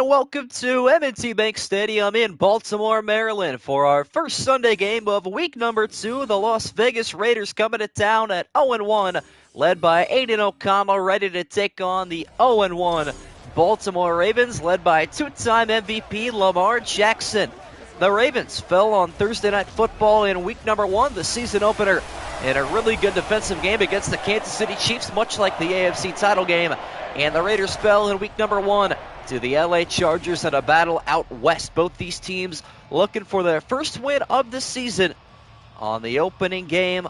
and welcome to M&T Bank Stadium in Baltimore, Maryland for our first Sunday game of week number 2. The Las Vegas Raiders coming to town at 0-1, led by Aiden O'Connell, ready to take on the 0-1 Baltimore Ravens, led by two-time MVP Lamar Jackson. The Ravens fell on Thursday Night Football in week number 1, the season opener, in a really good defensive game against the Kansas City Chiefs, much like the AFC title game. And the Raiders fell in week number 1 to the LA Chargers in a battle out west. Both these teams looking for their first win of the season on the opening game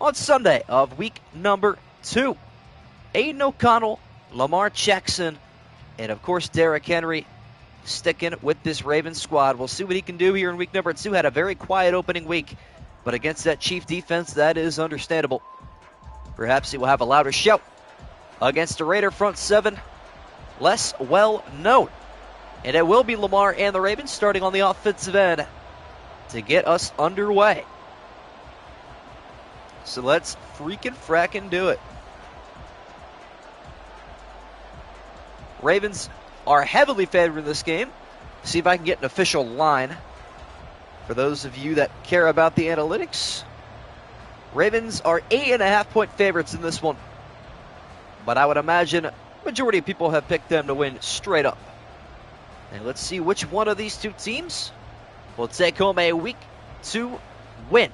on Sunday of week number 2. Aiden O'Connell, Lamar Jackson, and of course Derrick Henry sticking with this Ravens squad. We'll see what he can do here in week number 2. Had a very quiet opening week, but against that Chief defense, that is understandable. Perhaps he will have a louder shout against a Raider front seven less well known. And it will be Lamar and the Ravens starting on the offensive end to get us underway. So let's freaking frackin' do it. Ravens are heavily favored in this game. See if I can get an official line. For those of you that care about the analytics, Ravens are 8.5-point favorites in this one. But I would imagine majority of people have picked them to win straight up. And let's see which one of these two teams will take home a week 2 win.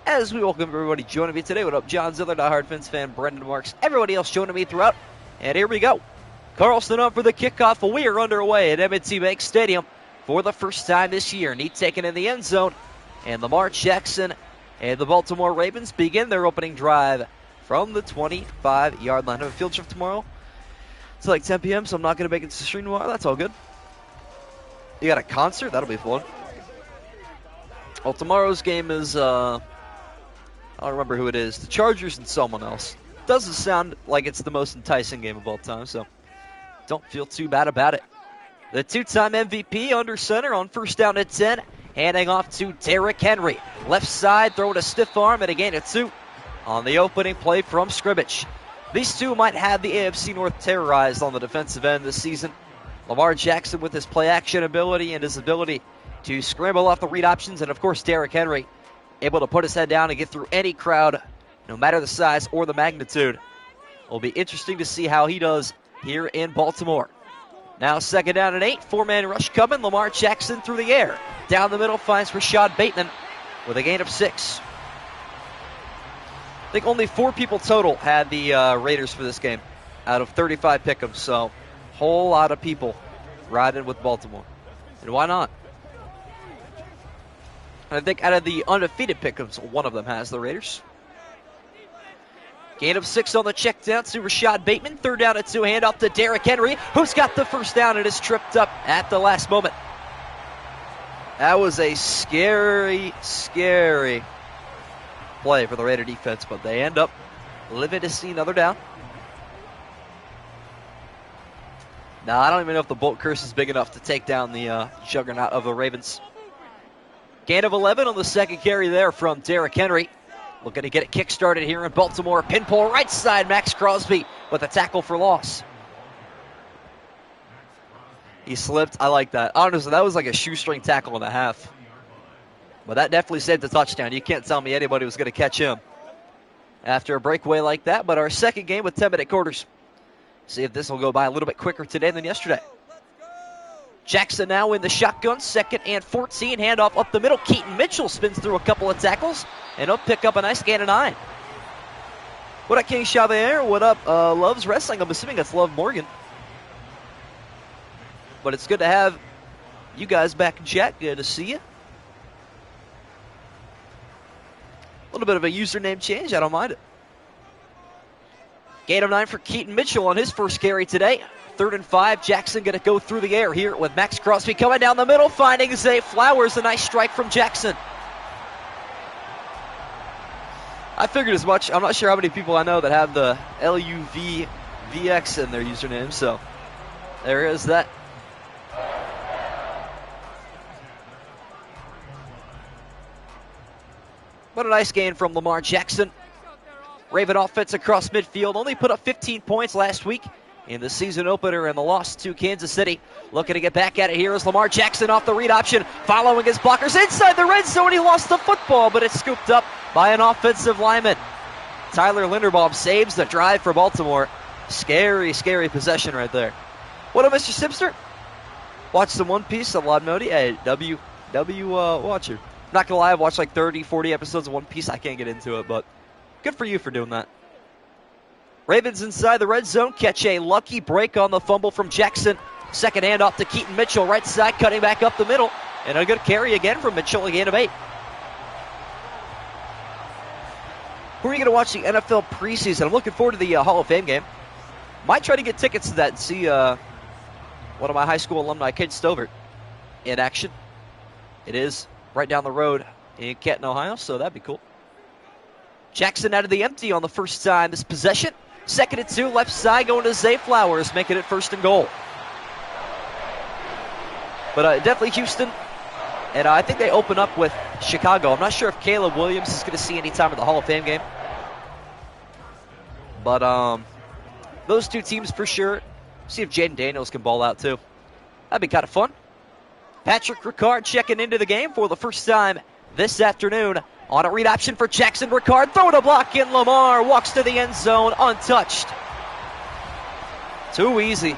As we welcome everybody joining me today, what up, John Ziller, diehard Fins fan, Brendan Marks, everybody else joining me throughout. And here we go. Carlson up for the kickoff. We are underway at M&T Bank Stadium for the first time this year. Neat taken in the end zone. And Lamar Jackson and the Baltimore Ravens begin their opening drive from the 25-yard line. I have a field trip tomorrow. It's like 10 p.m., so I'm not going to make it to the stream tomorrow. That's all good. You got a concert? That'll be fun. Well, tomorrow's game is, I don't remember who it is. The Chargers and someone else. Doesn't sound like it's the most enticing game of all time, so don't feel too bad about it. The two-time MVP under center on first down at 10, handing off to Derrick Henry. Left side, throwing a stiff arm and a gain of 2 on the opening play from scrimmage. These two might have the AFC North terrorized on the defensive end this season. Lamar Jackson with his play-action ability and his ability to scramble off the read options, and of course Derrick Henry able to put his head down and get through any crowd, no matter the size or the magnitude. It'll be interesting to see how he does here in Baltimore. Now second down and 8, 4-man rush coming. Lamar Jackson through the air. Down the middle finds Rashad Bateman with a gain of 6. I think only 4 people total had the Raiders for this game out of 35 pick'ems, so whole lot of people riding with Baltimore. And why not? And I think out of the undefeated pick'ems, one of them has the Raiders. Gain of 6 on the check down to Rashad Bateman. Third down and 2, handoff to Derrick Henry, who's got the first down and is tripped up at the last moment. That was a scary, scary play for the Raider defense, but they end up living to see another down. Now, I don't even know if the bolt curse is big enough to take down the juggernaut of the Ravens. Gain of 11 on the second carry there from Derrick Henry. Looking to get it kick-started here in Baltimore. Pinball right side, Max Crosby with a tackle for loss. He slipped. I like that. Honestly, that was like a shoestring tackle and a half. But that definitely saved the touchdown. You can't tell me anybody was going to catch him after a breakaway like that. But our second game with 10-minute quarters. See if this will go by a little bit quicker today than yesterday. Jackson now in the shotgun, 2nd and 14. Handoff up the middle. Keaton Mitchell spins through a couple of tackles, and he'll pick up a nice gain of 9. What up, King Chavayer? What up, Loves Wrestling? I'm assuming that's Love Morgan. But it's good to have you guys back in chat. Good to see you. A little bit of a username change. I don't mind it. Gain of 9 for Keaton Mitchell on his first carry today. 3rd and 5. Jackson going to go through the air here with Max Crosby coming down the middle, finding Zay Flowers. A nice strike from Jackson. I figured as much. I'm not sure how many people I know that have the LUVVX in their username, so there is that. What a nice gain from Lamar Jackson. Raven offense across midfield. Only put up 15 points last week in the season opener and the loss to Kansas City. Looking to get back at it here is Lamar Jackson off the read option, following his blockers inside the red zone. He lost the football, but it's scooped up by an offensive lineman. Tyler Linderbaum saves the drive for Baltimore. Scary, scary possession right there. What up, Mr. Simpster? Watch some One Piece on Loud Modi. Hey, W watcher. Not gonna lie, I've watched like 30, 40 episodes of One Piece. I can't get into it, but good for you for doing that. Ravens inside the red zone catch a lucky break on the fumble from Jackson. Second handoff to Keaton Mitchell, right side, cutting back up the middle. And a good carry again from Mitchell, a gain of 8. Who are you going to watch the NFL preseason? I'm looking forward to the Hall of Fame game. Might try to get tickets to that and see one of my high school alumni, Kate Stovert, in action. It is right down the road in Canton, Ohio, so that'd be cool. Jackson out of the empty on the first time this possession. 2nd and 2, left side going to Zay Flowers, making it 1st and goal. But definitely Houston, and I think they open up with Chicago. I'm not sure if Caleb Williams is going to see any time in the Hall of Fame game. But those two teams for sure. See if Jaden Daniels can ball out too. That'd be kind of fun. Patrick Ricard checking into the game for the first time this afternoon. On a read option for Jackson Ricard. Throw to block in. Lamar walks to the end zone untouched. Too easy.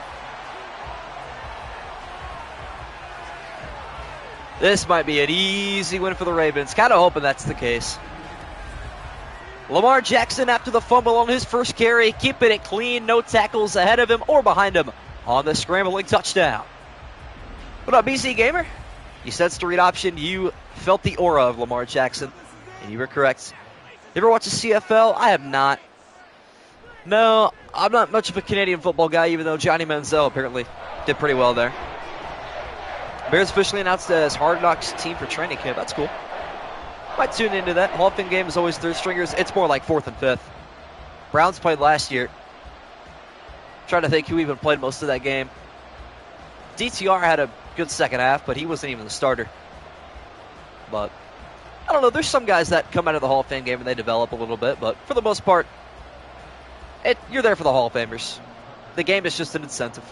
This might be an easy win for the Ravens. Kind of hoping that's the case. Lamar Jackson after the fumble on his first carry. Keeping it clean. No tackles ahead of him or behind him on the scrambling touchdown. What up, BC Gamer? You sensed the read option. You felt the aura of Lamar Jackson. And you were correct. You ever watch the CFL? I have not. No, I'm not much of a Canadian football guy, even though Johnny Manziel apparently did pretty well there. Bears officially announced as Hard Knocks team for training camp. That's cool. Might tune into that. Hall of Fame game is always third stringers. It's more like 4th and 5th. Browns played last year. Trying to think who even played most of that game. DTR had a good second half, but he wasn't even the starter. But I don't know. There's some guys that come out of the Hall of Fame game and they develop a little bit, but for the most part, you're there for the Hall of Famers. The game is just an incentive.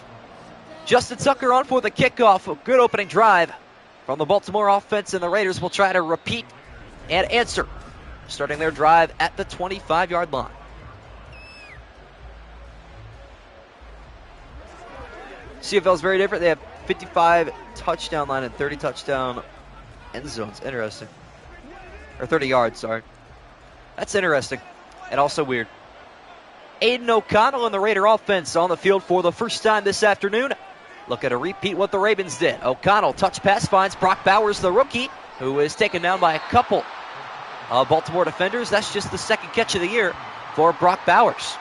Justin Tucker on for the kickoff. A good opening drive from the Baltimore offense, and the Raiders will try to repeat and answer, starting their drive at the 25-yard line. CFL is very different. They have 55 touchdown line and 30 touchdown end zones. Interesting. Or 30 yards, sorry. That's interesting and also weird. Aiden O'Connell and the Raider offense on the field for the first time this afternoon. Looking to repeat what the Ravens did. O'Connell, touch pass, finds Brock Bowers, the rookie, who is taken down by a couple of Baltimore defenders. That's just the 2nd catch of the year for Brock Bowers.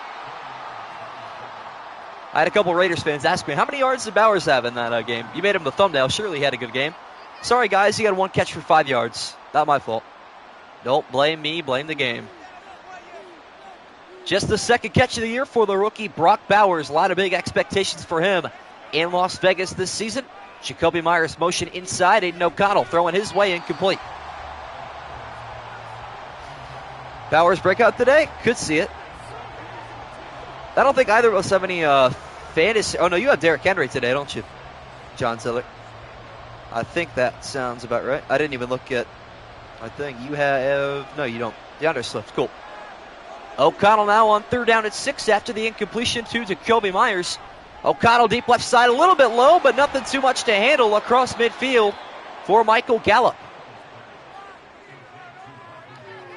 I had a couple Raiders fans ask me, how many yards did Bowers have in that game? You made him the thumbnail. Surely he had a good game. Sorry, guys, he had 1 catch for 5 yards. Not my fault. Don't blame me, blame the game. Just the 2nd catch of the year for the rookie, Brock Bowers. A lot of big expectations for him in Las Vegas this season. Jacoby Myers motion inside. Aiden O'Connell throwing his way incomplete. Bowers breakout today? Could see it. I don't think either of us have any fantasy. Oh, no, you have Derrick Henry today, don't you, John Ziller? I think that sounds about right. I didn't even look at my thing. You have, no, you don't. DeAndre Swift, cool. O'Connell now on 3rd down at 6 after the incompletion to Jacoby Myers. O'Connell deep left side, a little bit low, but nothing too much to handle across midfield for Michael Gallup.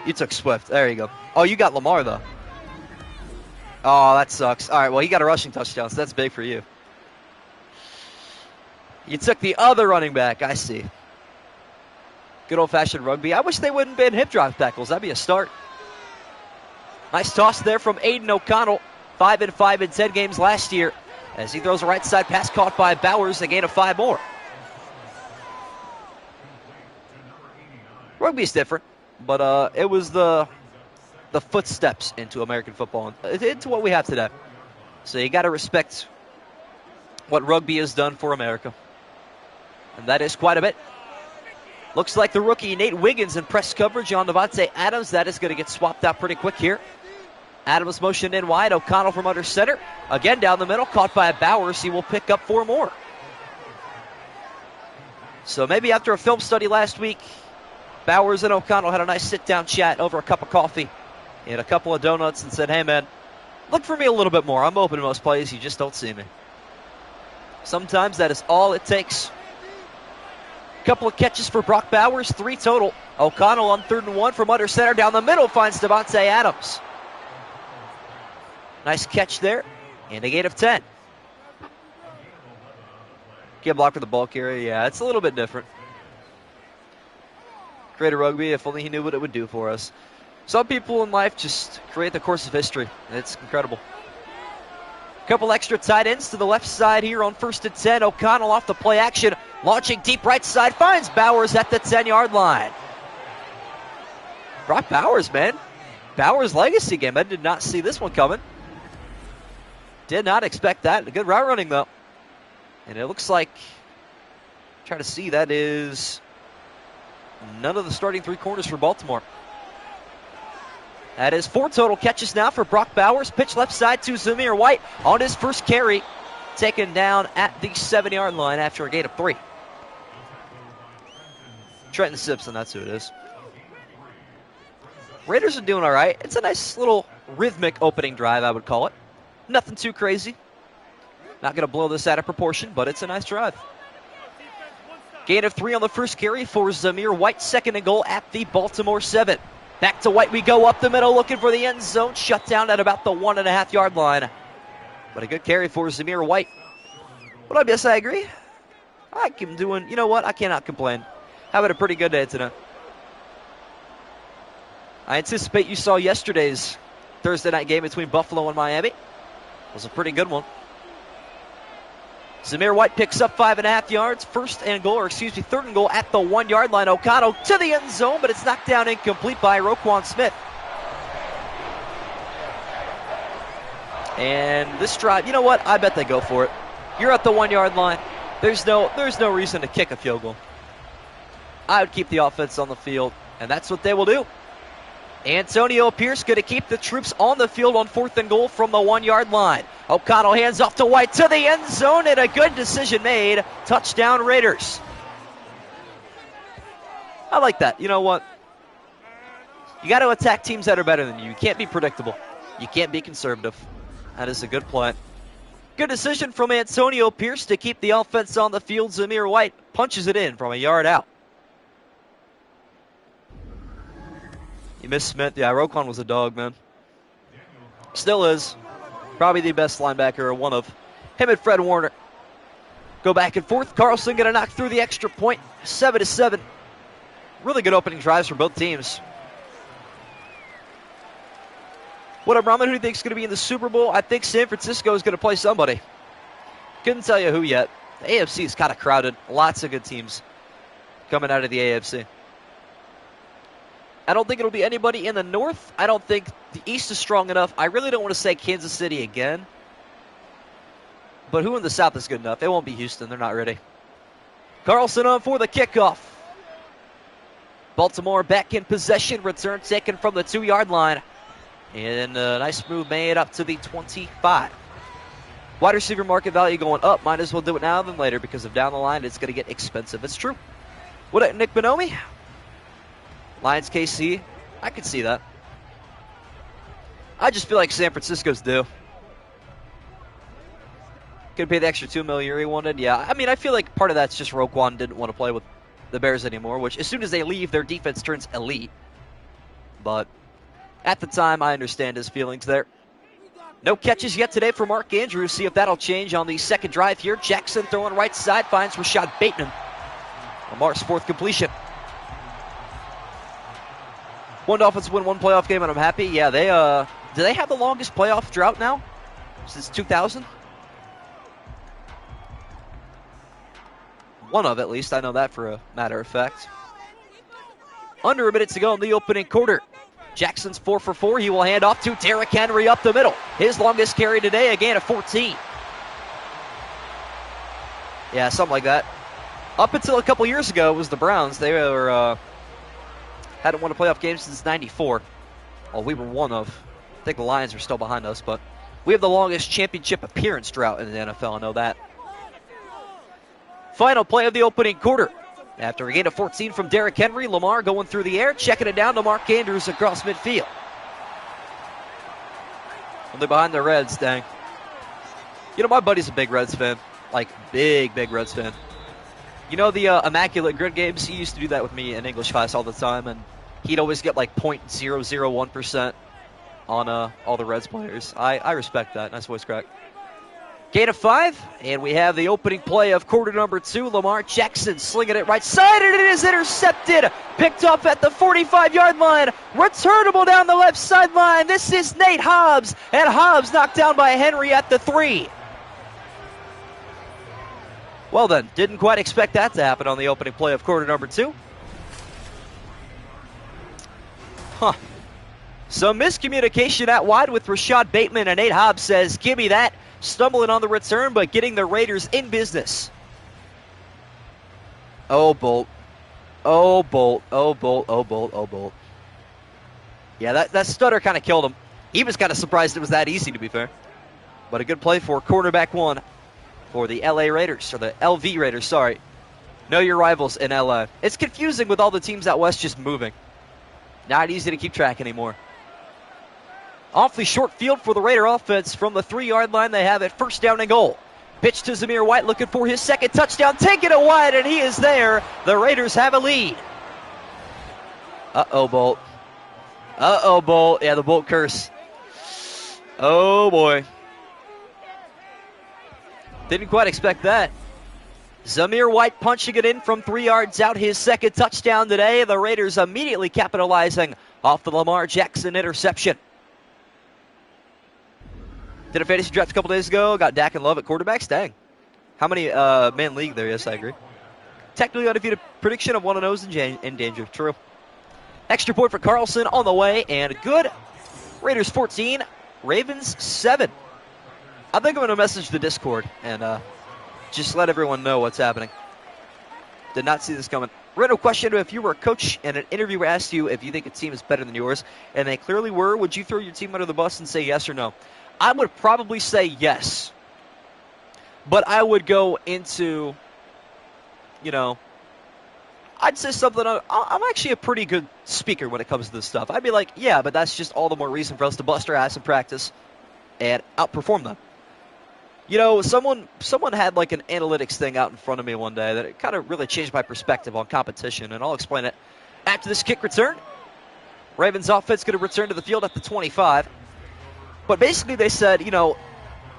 You took Swift. There you go. Oh, you got Lamar, though. Oh, that sucks. All right, well, he got a rushing touchdown, so that's big for you. You took the other running back. I see. Good old-fashioned rugby. I wish they wouldn't ban hip drop tackles. That'd be a start. Nice toss there from Aiden O'Connell. 5-5 in 10 games last year. As he throws a right side pass caught by Bowers, a gain of 5 more. Rugby's different, but it was the footsteps into American football, into what we have today. So you got to respect what rugby has done for America. And that is quite a bit. Looks like the rookie Nate Wiggins in press coverage on Devontae Adams. That is going to get swapped out pretty quick here. Adams motioned in wide. O'Connell from under center. Again down the middle. Caught by Bowers. He will pick up 4 more. So maybe after a film study last week, Bowers and O'Connell had a nice sit-down chat over a cup of coffee and a couple of donuts and said, hey, man, look for me a little bit more. I'm open to most plays. You just don't see me. Sometimes that is all it takes. Couple of catches for Brock Bowers, 3 total. O'Connell on 3rd and 1 from under center. Down the middle finds Devontae Adams. Nice catch there, and a gain of 10. Can't block for the ball carrier. Yeah, it's a little bit different. Creator Rugby, if only he knew what it would do for us. Some people in life just create the course of history. It's incredible. Couple extra tight ends to the left side here on 1st and 10. O'Connell off the play action. Launching deep right side. Finds Bowers at the 10-yard line. Brock Bowers, man. Bowers' legacy game. I did not see this one coming. Did not expect that. A good route running, though. And it looks like, try to see, that is none of the starting 3 corners for Baltimore. That is 4 total catches now for Brock Bowers. Pitch left side to Zamir White on his first carry. Taken down at the 7-yard line after a gain of 3. Trenton Simpson, that's who it is. Raiders are doing all right. It's a nice little rhythmic opening drive, I would call it. Nothing too crazy. Not going to blow this out of proportion, but it's a nice drive. Gain of 3 on the first carry for Zamir White. 2nd and goal at the Baltimore 7. Back to White we go up the middle looking for the end zone. Shut down at about the 1.5-yard line. But a good carry for Zamir White. Well, I guess I agree. I'm doing, you know what? I cannot complain. Having a pretty good day today. I anticipate you saw yesterday's Thursday night game between Buffalo and Miami. It was a pretty good one. Zamir White picks up 5.5 yards. 3rd and goal at the 1-yard line. O'Connell to the end zone, but it's knocked down incomplete by Roquan Smith. And this drive, you know what? I bet they go for it. You're at the 1-yard line. There's no reason to kick a field goal. I would keep the offense on the field, and that's what they will do. Antonio Pierce going to keep the troops on the field on 4th and goal from the 1-yard line. O'Connell hands off to White to the end zone, and a good decision made. Touchdown Raiders. I like that. You know what? You got to attack teams that are better than you. You can't be predictable. You can't be conservative. That is a good play. Good decision from Antonio Pierce to keep the offense on the field. Zamir White punches it in from a yard out. You missed Smith. Yeah, Roquan was a dog, man. Still is. Probably the best linebacker, or one of. Him and Fred Warner go back and forth. Carlson going to knock through the extra point. 7-7. Really good opening drives for both teams. What up, Raman? Who do you think is going to be in the Super Bowl? I think San Francisco is going to play somebody. Couldn't tell you who yet. The AFC is kind of crowded. Lots of good teams coming out of the AFC. I don't think it'll be anybody in the North. I don't think the East is strong enough. I really don't want to say Kansas City again. But who in the South is good enough? It won't be Houston. They're not ready. Carlson on for the kickoff. Baltimore back in possession. Return taken from the 2-yard line. And a nice move made up to the 25. Wide receiver market value going up. Might as well do it now than later, because if down the line it's going to get expensive. It's true. What up, Nick Bonomi? Lions KC. I could see that. I just feel like San Francisco's due. Could pay the extra $2 million he wanted. Yeah, I mean, I feel like part of that's just Roquan didn't want to play with the Bears anymore, which as soon as they leave, their defense turns elite. But at the time, I understand his feelings there. No catches yet today for Mark Andrews. See if that'll change on the second drive here. Jackson throwing right side, finds Rashad Bateman. Lamar's 4th completion. One Dolphins win one playoff game, and I'm happy. Yeah, do they have the longest playoff drought now since 2000? One of, at least. I know that for a matter of fact. Under a minute to go in the opening quarter. Jackson's 4 for 4. He will hand off to Derrick Henry up the middle. His longest carry today, a gain of 14. Yeah, something like that. Up until a couple years ago, it was the Browns. They hadn't won a playoff game since '94. Well, we were one of. think the Lions are still behind us, but we have the longest championship appearance drought in the NFL. I know that. Final play of the opening quarter. After a gain of 14 from Derrick Henry, Lamar going through the air, checking it down to Mark Andrews across midfield. Only behind the Reds, dang. You know, my buddy's a big Reds fan. Like, big Reds fan. You know the Immaculate Grid games? He used to do that with me in English class all the time, and he'd always get like 0.001% on all the Reds players. I respect that. Nice voice crack. Gain of 5, and we have the opening play of quarter number 2. Lamar Jackson slinging it right side, and it is intercepted. Picked up at the 45-yard line. Returnable down the left sideline. This is Nate Hobbs, and Hobbs knocked down by Henry at the 3. Well then, didn't quite expect that to happen on the opening play of quarter number 2. Some miscommunication out wide with Rashad Bateman, and Nate Hobbs says, give me that. Stumbling on the return, but getting the Raiders in business. Oh, Bolt. Oh, Bolt. Oh, Bolt. Oh, Bolt. Oh, Bolt. Yeah, that stutter kind of killed him. He was kind of surprised it was that easy, to be fair. But a good play for quarterback 1 for the LA Raiders, or the LV Raiders, sorry. Know your rivals in LA. It's confusing with all the teams out west just moving. Not easy to keep track anymore. Awfully short field for the Raider offense. From the 3-yard line, they have it first down and goal. Pitch to Zamir White, looking for his second touchdown. Taking it wide, and he is there. The Raiders have a lead. Uh-oh, Bolt. Uh-oh, Bolt. Yeah, the Bolt curse. Oh, boy. Didn't quite expect that. Zamir White punching it in from 3 yards out. His second touchdown today. The Raiders immediately capitalizing off the Lamar Jackson interception. Did a fantasy draft a couple days ago. Got Dak and Love at quarterbacks. Dang. How many man league there? Yes, I agree. Technically undefeated prediction of 1-0 in danger. True. Extra point for Carlson on the way. And good. Raiders 14. Ravens 7. I think I'm going to message the Discord and just let everyone know what's happening. Did not see this coming. Random question: if you were a coach and an interviewer asked you if you think a team is better than yours, and they clearly were, would you throw your team under the bus and say yes or no? I would probably say yes. But I would go into, I'd say something. I'm actually a pretty good speaker when it comes to this stuff. I'd be like, yeah, but that's just all the more reason for us to bust our ass in practice and outperform them. Someone had like an analytics thing out in front of me one day that it kind of really changed my perspective on competition, and I'll explain it after this kick return. Ravens offense going to return to the field at the 25. But basically they said,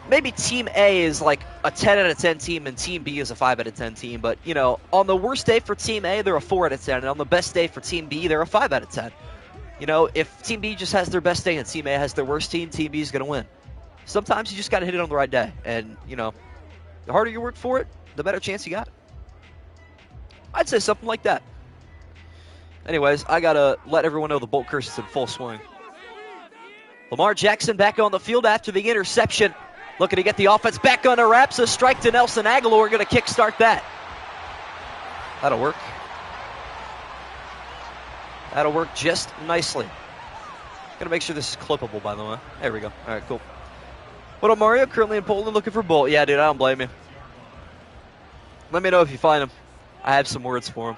maybe Team A is like a 10 out of 10 team and Team B is a 5 out of 10 team. But, on the worst day for Team A, they're a 4 out of 10. And on the best day for Team B, they're a 5 out of 10. If Team B just has their best day and Team A has their worst team, Team B is going to win. Sometimes you just got to hit it on the right day. And, the harder you work for it, the better chance you got. I'd say something like that. Anyways, I got to let everyone know the Bolt curse is in full swing. Lamar Jackson back on the field after the interception. Looking to get the offense back on the wraps. A strike to Nelson Aguilar. Going to kickstart that. That'll work. That'll work just nicely. Going to make sure this is clippable, by the way. There we go. All right, cool. What up, Mario? Currently in Poland looking for Bolt. Yeah, dude, I don't blame you. Let me know if you find him. I have some words for him.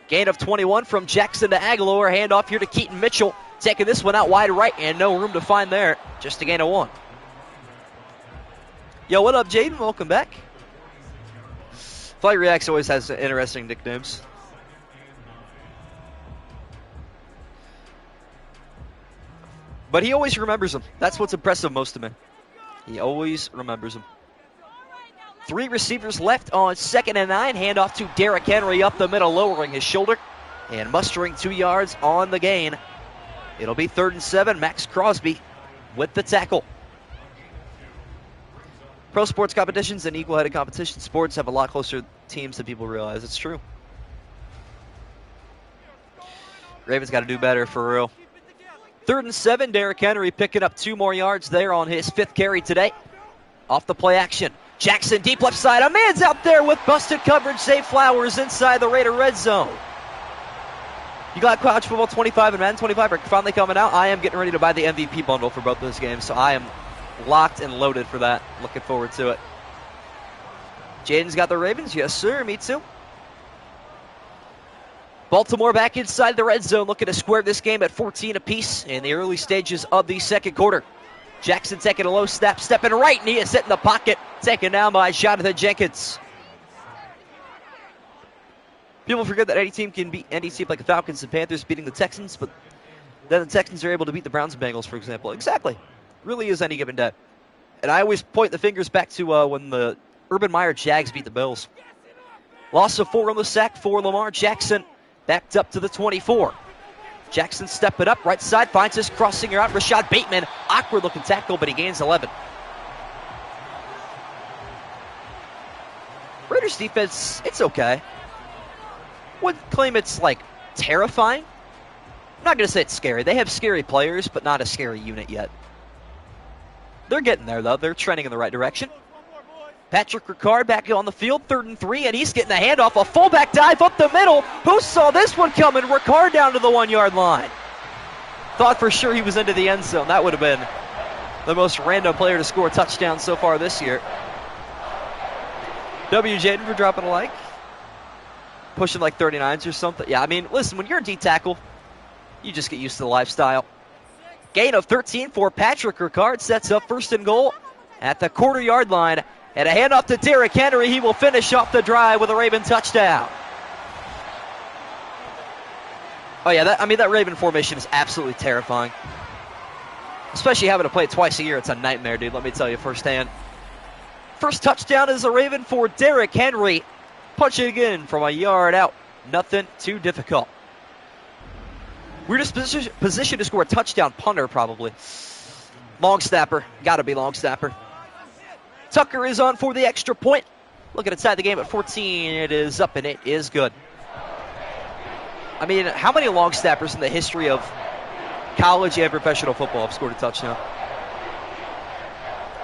Gain of 21 from Jackson to Aguilar. Handoff here to Keaton Mitchell. Taking this one out wide right, and no room to find there. Just a gain of 1. Yo, what up, Jaden? Welcome back. Flight Reacts always has interesting nicknames. But he always remembers them. That's what's impressive most to me. He always remembers them. 3 receivers left on 2nd and 9. Handoff to Derrick Henry up the middle, lowering his shoulder. And mustering 2 yards on the gain. It'll be 3rd and 7. Max Crosby with the tackle. Pro sports competitions and equal-headed competition sports have a lot closer teams than people realize. It's true. Ravens got to do better for real. 3rd and 7. Derrick Henry picking up 2 more yards there on his 5th carry today. Off the play action. Jackson deep left side. A man's out there with busted coverage. Zay Flowers inside the Raider red zone. You got College Football 25 and Madden 25 are finally coming out. I am getting ready to buy the MVP bundle for both those games, so I am locked and loaded for that. Looking forward to it. Jaden's got the Ravens. Yes, sir. Me too. Baltimore back inside the red zone, looking to square this game at 14 apiece in the early stages of the second quarter. Jackson taking a low snap, stepping right, and he is set in the pocket. Taken down by Jonathan Jenkins. People forget that any team can beat any team, like the Falcons and Panthers beating the Texans, but then the Texans are able to beat the Browns and Bengals, for example. Exactly. Really is any given day. And I always point the fingers back to when the Urban Meyer Jags beat the Bills. Loss of 4 on the sack for Lamar Jackson. Backed up to the 24. Jackson stepping up, right side, finds his crossing route. Rashad Bateman, awkward looking tackle, but he gains 11. Raiders defense, it's okay. Wouldn't claim it's like terrifying. I'm not going to say it's scary. They have scary players, but not a scary unit yet. They're getting there, though. They're trending in the right direction. Patrick Ricard back on the field, 3rd and 3, and he's getting the handoff. A fullback dive up the middle. Who saw this one coming? Ricard down to the 1-yard line. Thought for sure he was into the end zone. That would have been the most random player to score a touchdown so far this year. W. Jaden for dropping a like. Pushing like 39s or something. Yeah, I mean, listen, when you're a D tackle, you just get used to the lifestyle. Gain of 13 for Patrick Ricard. Sets up 1st and goal at the 1/4-yard line. And a handoff to Derrick Henry. He will finish off the drive with a Raven touchdown. Oh, yeah, that Raven formation is absolutely terrifying. Especially having to play it twice a year. It's a nightmare, dude. Let me tell you firsthand. First touchdown is a Raven for Derrick Henry. Punching again from a yard out. Nothing too difficult. Weirdest position to score a touchdown. Punter, probably. Long snapper. Got to be long snapper. Tucker is on for the extra point. Looking inside the game at 14. It is up and it is good. I mean, how many long snappers in the history of college and professional football have scored a touchdown?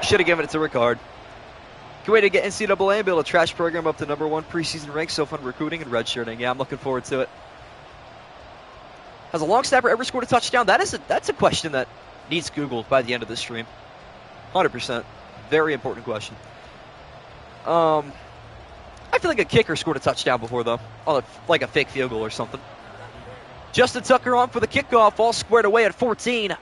Should have given it to Ricard. Good way to get NCAA and build a trash program up to #1 preseason rank. So fun recruiting and redshirting. Yeah, I'm looking forward to it. Has a long snapper ever scored a touchdown? That's a question that needs Googled by the end of this stream. 100%. Very important question. I feel like a kicker scored a touchdown before, though. Like a fake field goal or something. Justin Tucker on for the kickoff. All squared away at 14.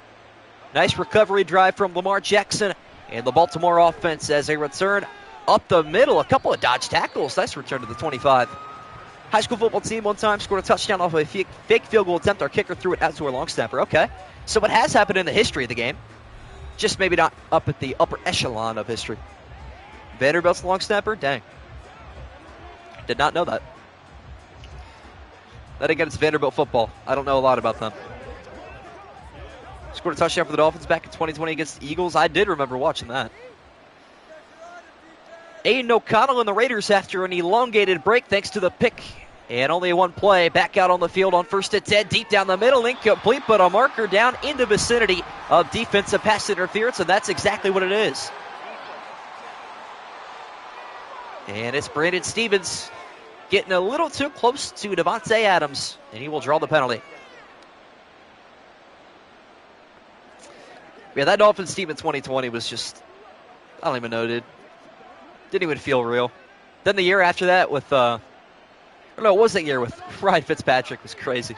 Nice recovery drive from Lamar Jackson and the Baltimore offense as they return up the middle. A couple of dodge tackles. Nice return to the 25. High school football team one time scored a touchdown off of a fake field goal attempt. Our kicker threw it out to our long snapper. Okay. So it has happened in the history of the game. Just maybe not up at the upper echelon of history. Vanderbilt's long snapper? Dang. Did not know that. Then again, it's Vanderbilt football. I don't know a lot about them. Scored a touchdown for the Dolphins back in 2020 against the Eagles. I did remember watching that. Aiden O'Connell and the Raiders after an elongated break thanks to the pick. And only one play. Back out on the field on 1st and 10. Deep down the middle. Incomplete, but a marker down in the vicinity of defensive pass interference. And that's exactly what it is. And it's Brandon Stevens getting a little too close to Devontae Adams. And he will draw the penalty. Yeah, that Dolphins team in 2020 was just, I don't even know, dude. Didn't even feel real. Then the year after that with, it was that year with Ryan Fitzpatrick. Was crazy.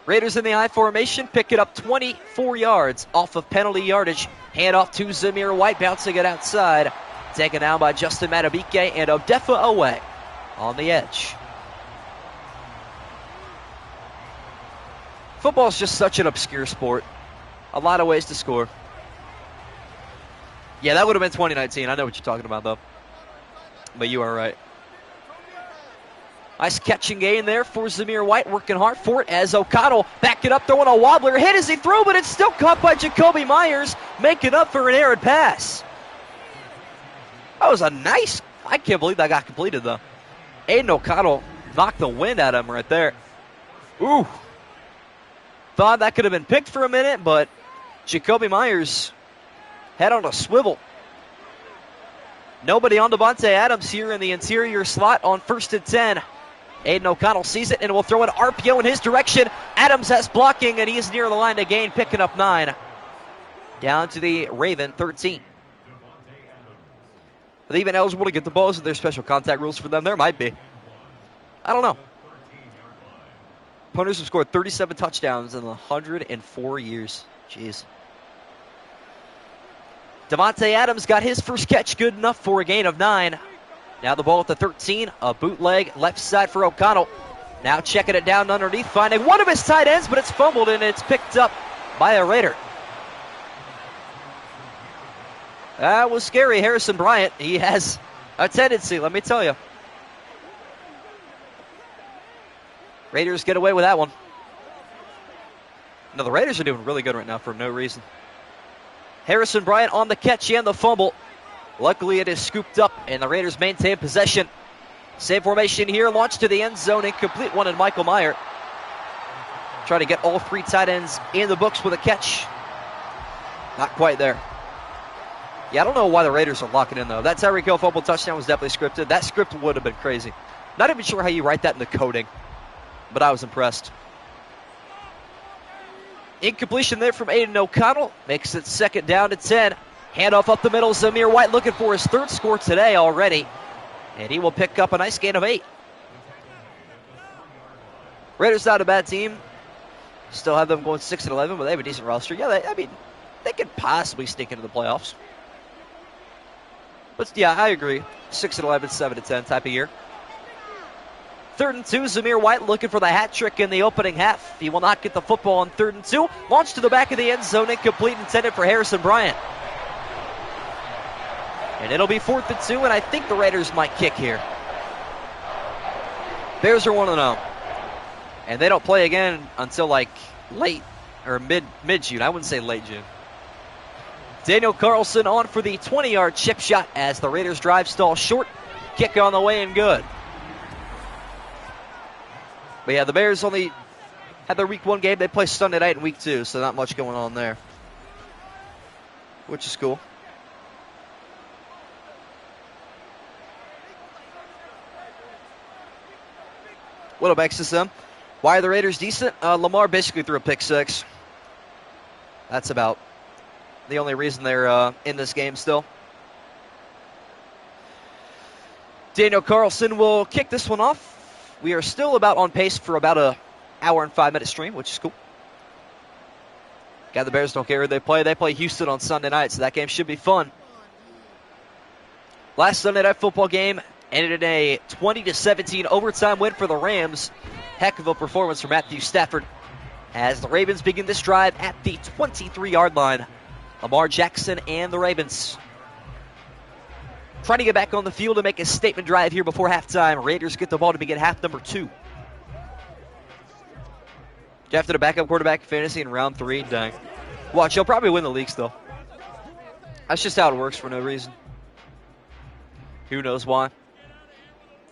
Raiders in the I formation, pick it up 24 yards off of penalty yardage. Hand off to Zamir White, bouncing it outside. Taken down by Justin Matabike and Odefa away on the edge. Football is just such an obscure sport. A lot of ways to score. Yeah, that would have been 2019. I know what you're talking about, though. But you are right. Nice catching gain there for Zamir White, working hard for it as O'Connell back it up, throwing a wobbler. Hit as he threw, but it's still caught by Jacoby Myers, making up for an errant pass. That was a nice, I can't believe that got completed, though. Aiden O'Connell knocked the wind out of him right there. Ooh. Thought that could have been picked for a minute, but Jacoby Myers head on a swivel. Nobody on Devontae Adams here in the interior slot on 1st and 10. Aiden O'Connell sees it and will throw an RPO in his direction. Adams has blocking, and he is near the line to gain, picking up 9. Down to the Raven 13. Are they even eligible to get the balls? Are there special contact rules for them? There might be. I don't know. Punters have scored 37 touchdowns in 104 years. Jeez. Devontae Adams got his first catch, good enough for a gain of 9. Now the ball at the 13. A bootleg left side for O'Connell. Now checking it down underneath, finding one of his tight ends, but it's fumbled and it's picked up by a Raider. That was scary. Harrison Bryant, he has a tendency, let me tell you. Raiders get away with that one. No, the Raiders are doing really good right now for no reason. Harrison Bryant on the catch and the fumble. Luckily, it is scooped up, and the Raiders maintain possession. Same formation here, launched to the end zone, incomplete one, and Michael Meyer trying to get all 3 tight ends in the books with a catch. Not quite there. Yeah, I don't know why the Raiders are locking in, though. That Tyreek Hill fumble touchdown was definitely scripted. That script would have been crazy. Not even sure how you write that in the coding, but I was impressed. Incompletion there from Aiden O'Connell. Makes it 2nd down to 10. Handoff up the middle. Zamir White looking for his 3rd score today already. And he will pick up a nice gain of 8. Raiders not a bad team. Still have them going 6-11, but they have a decent roster. Yeah, they could possibly sneak into the playoffs. But yeah, I agree. 6-11, 7-10 type of year. 3rd and 2, Zamir White looking for the hat trick in the opening half. He will not get the football on 3rd and 2. Launched to the back of the end zone, incomplete, intended for Harrison Bryant. And it'll be 4th and 2, and I think the Raiders might kick here. Bears are 1-0. And they don't play again until like late, or mid-June. I wouldn't say late June. Daniel Carlson on for the 20-yard chip shot as the Raiders drive stall short. Kick on the way and good. But yeah, the Bears only had their week 1 game. They play Sunday night in week 2, so not much going on there, which is cool. What makes this them? Why are the Raiders decent? Lamar basically threw a pick 6. That's about the only reason they're in this game still. Daniel Carlson will kick this one off. We are still about on pace for about an hour and 5-minute stream, which is cool. God, the Bears don't care who they play. They play Houston on Sunday night, so that game should be fun. Last Sunday night football game ended in a 20-17 overtime win for the Rams. Heck of a performance from Matthew Stafford as the Ravens begin this drive at the 23-yard line. Lamar Jackson and the Ravens trying to get back on the field and make a statement drive here before halftime. Raiders get the ball to begin half number 2. Drafted a backup quarterback fantasy in round 3. Dang. Watch, he'll probably win the league still. That's just how it works for no reason. Who knows why?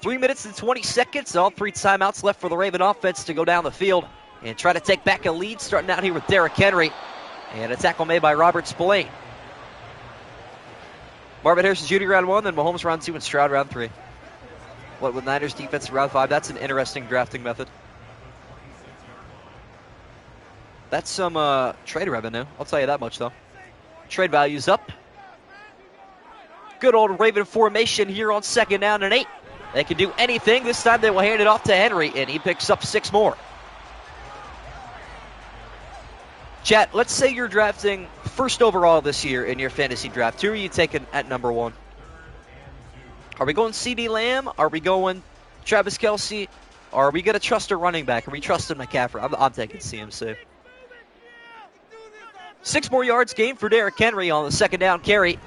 3 minutes and 20 seconds. All 3 timeouts left for the Raven offense to go down the field and try to take back a lead. Starting out here with Derrick Henry. And a tackle made by Robert Spillane. Marvin Harrison Jr. round 1, then Mahomes round 2, and Stroud round 3. What with Niners defense round 5? That's an interesting drafting method. That's some trade revenue. I'll tell you that much, though. Trade value's up. Good old Raven formation here on 2nd down and 8. They can do anything. This time they will hand it off to Henry, and he picks up 6 more. Chat, let's say you're drafting 1st overall this year in your fantasy draft. Who are you taking at number 1? Are we going CeeDee Lamb? Are we going Travis Kelce? Or are we going to trust a running back? Are we trusting McCaffrey? I'm taking CMC. 6 more yards gained for Derrick Henry on the 2nd down carry.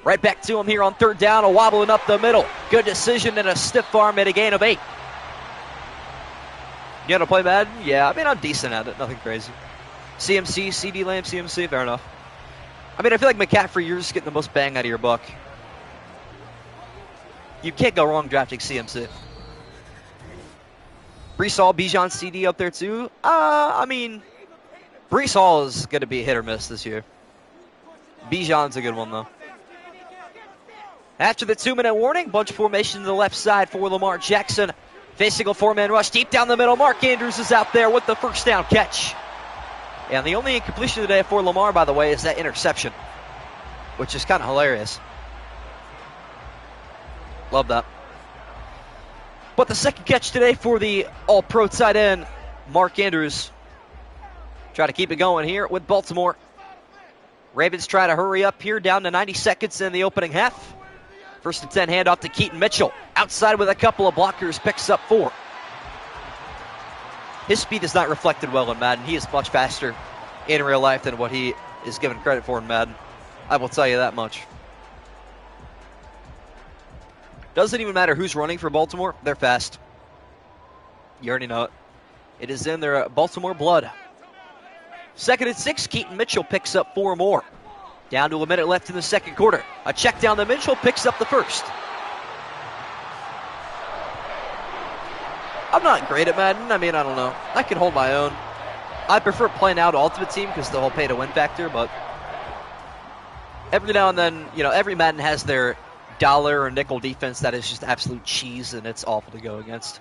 Right back to him here on 3rd down, a wobbling up the middle. Good decision and a stiff arm at a gain of 8. You gonna play Madden? Yeah, I mean, I'm decent at it. Nothing crazy. CMC, CeeDee Lamb, CMC, fair enough. I mean, I feel like McCaffrey, you're just getting the most bang out of your buck. You can't go wrong drafting CMC. Breece Hall, Bijan, CD up there too. I mean, Breece Hall is going to be hit or miss this year. Bijan's a good one, though. After the 2-minute warning, bunch formation to the left side for Lamar Jackson. Facing a 4-man rush deep down the middle. Mark Andrews is out there with the first down catch. And the only incompletion today for Lamar, by the way, is that interception, which is kind of hilarious. Love that. But the second catch today for the all-pro tight end, Mark Andrews. Try to keep it going here with Baltimore. Ravens try to hurry up here, down to 90 seconds in the opening half. 1st and 10, handoff to Keaton Mitchell. Outside with a couple of blockers, picks up 4. His speed is not reflected well in Madden. He is much faster in real life than what he is given credit for in Madden. I will tell you that much. Doesn't even matter who's running for Baltimore. They're fast. You already know it. It is in their Baltimore blood. 2nd and 6, Keaton Mitchell picks up 4 more. Down to a minute left in the second quarter. A check down to Mitchell, picks up the first. I'm not great at Madden. I mean, I don't know. I can hold my own. I prefer playing out Ultimate Team because the whole pay-to-win factor, but every now and then, you know, every Madden has their dollar or nickel defense that is just absolute cheese, and it's awful to go against.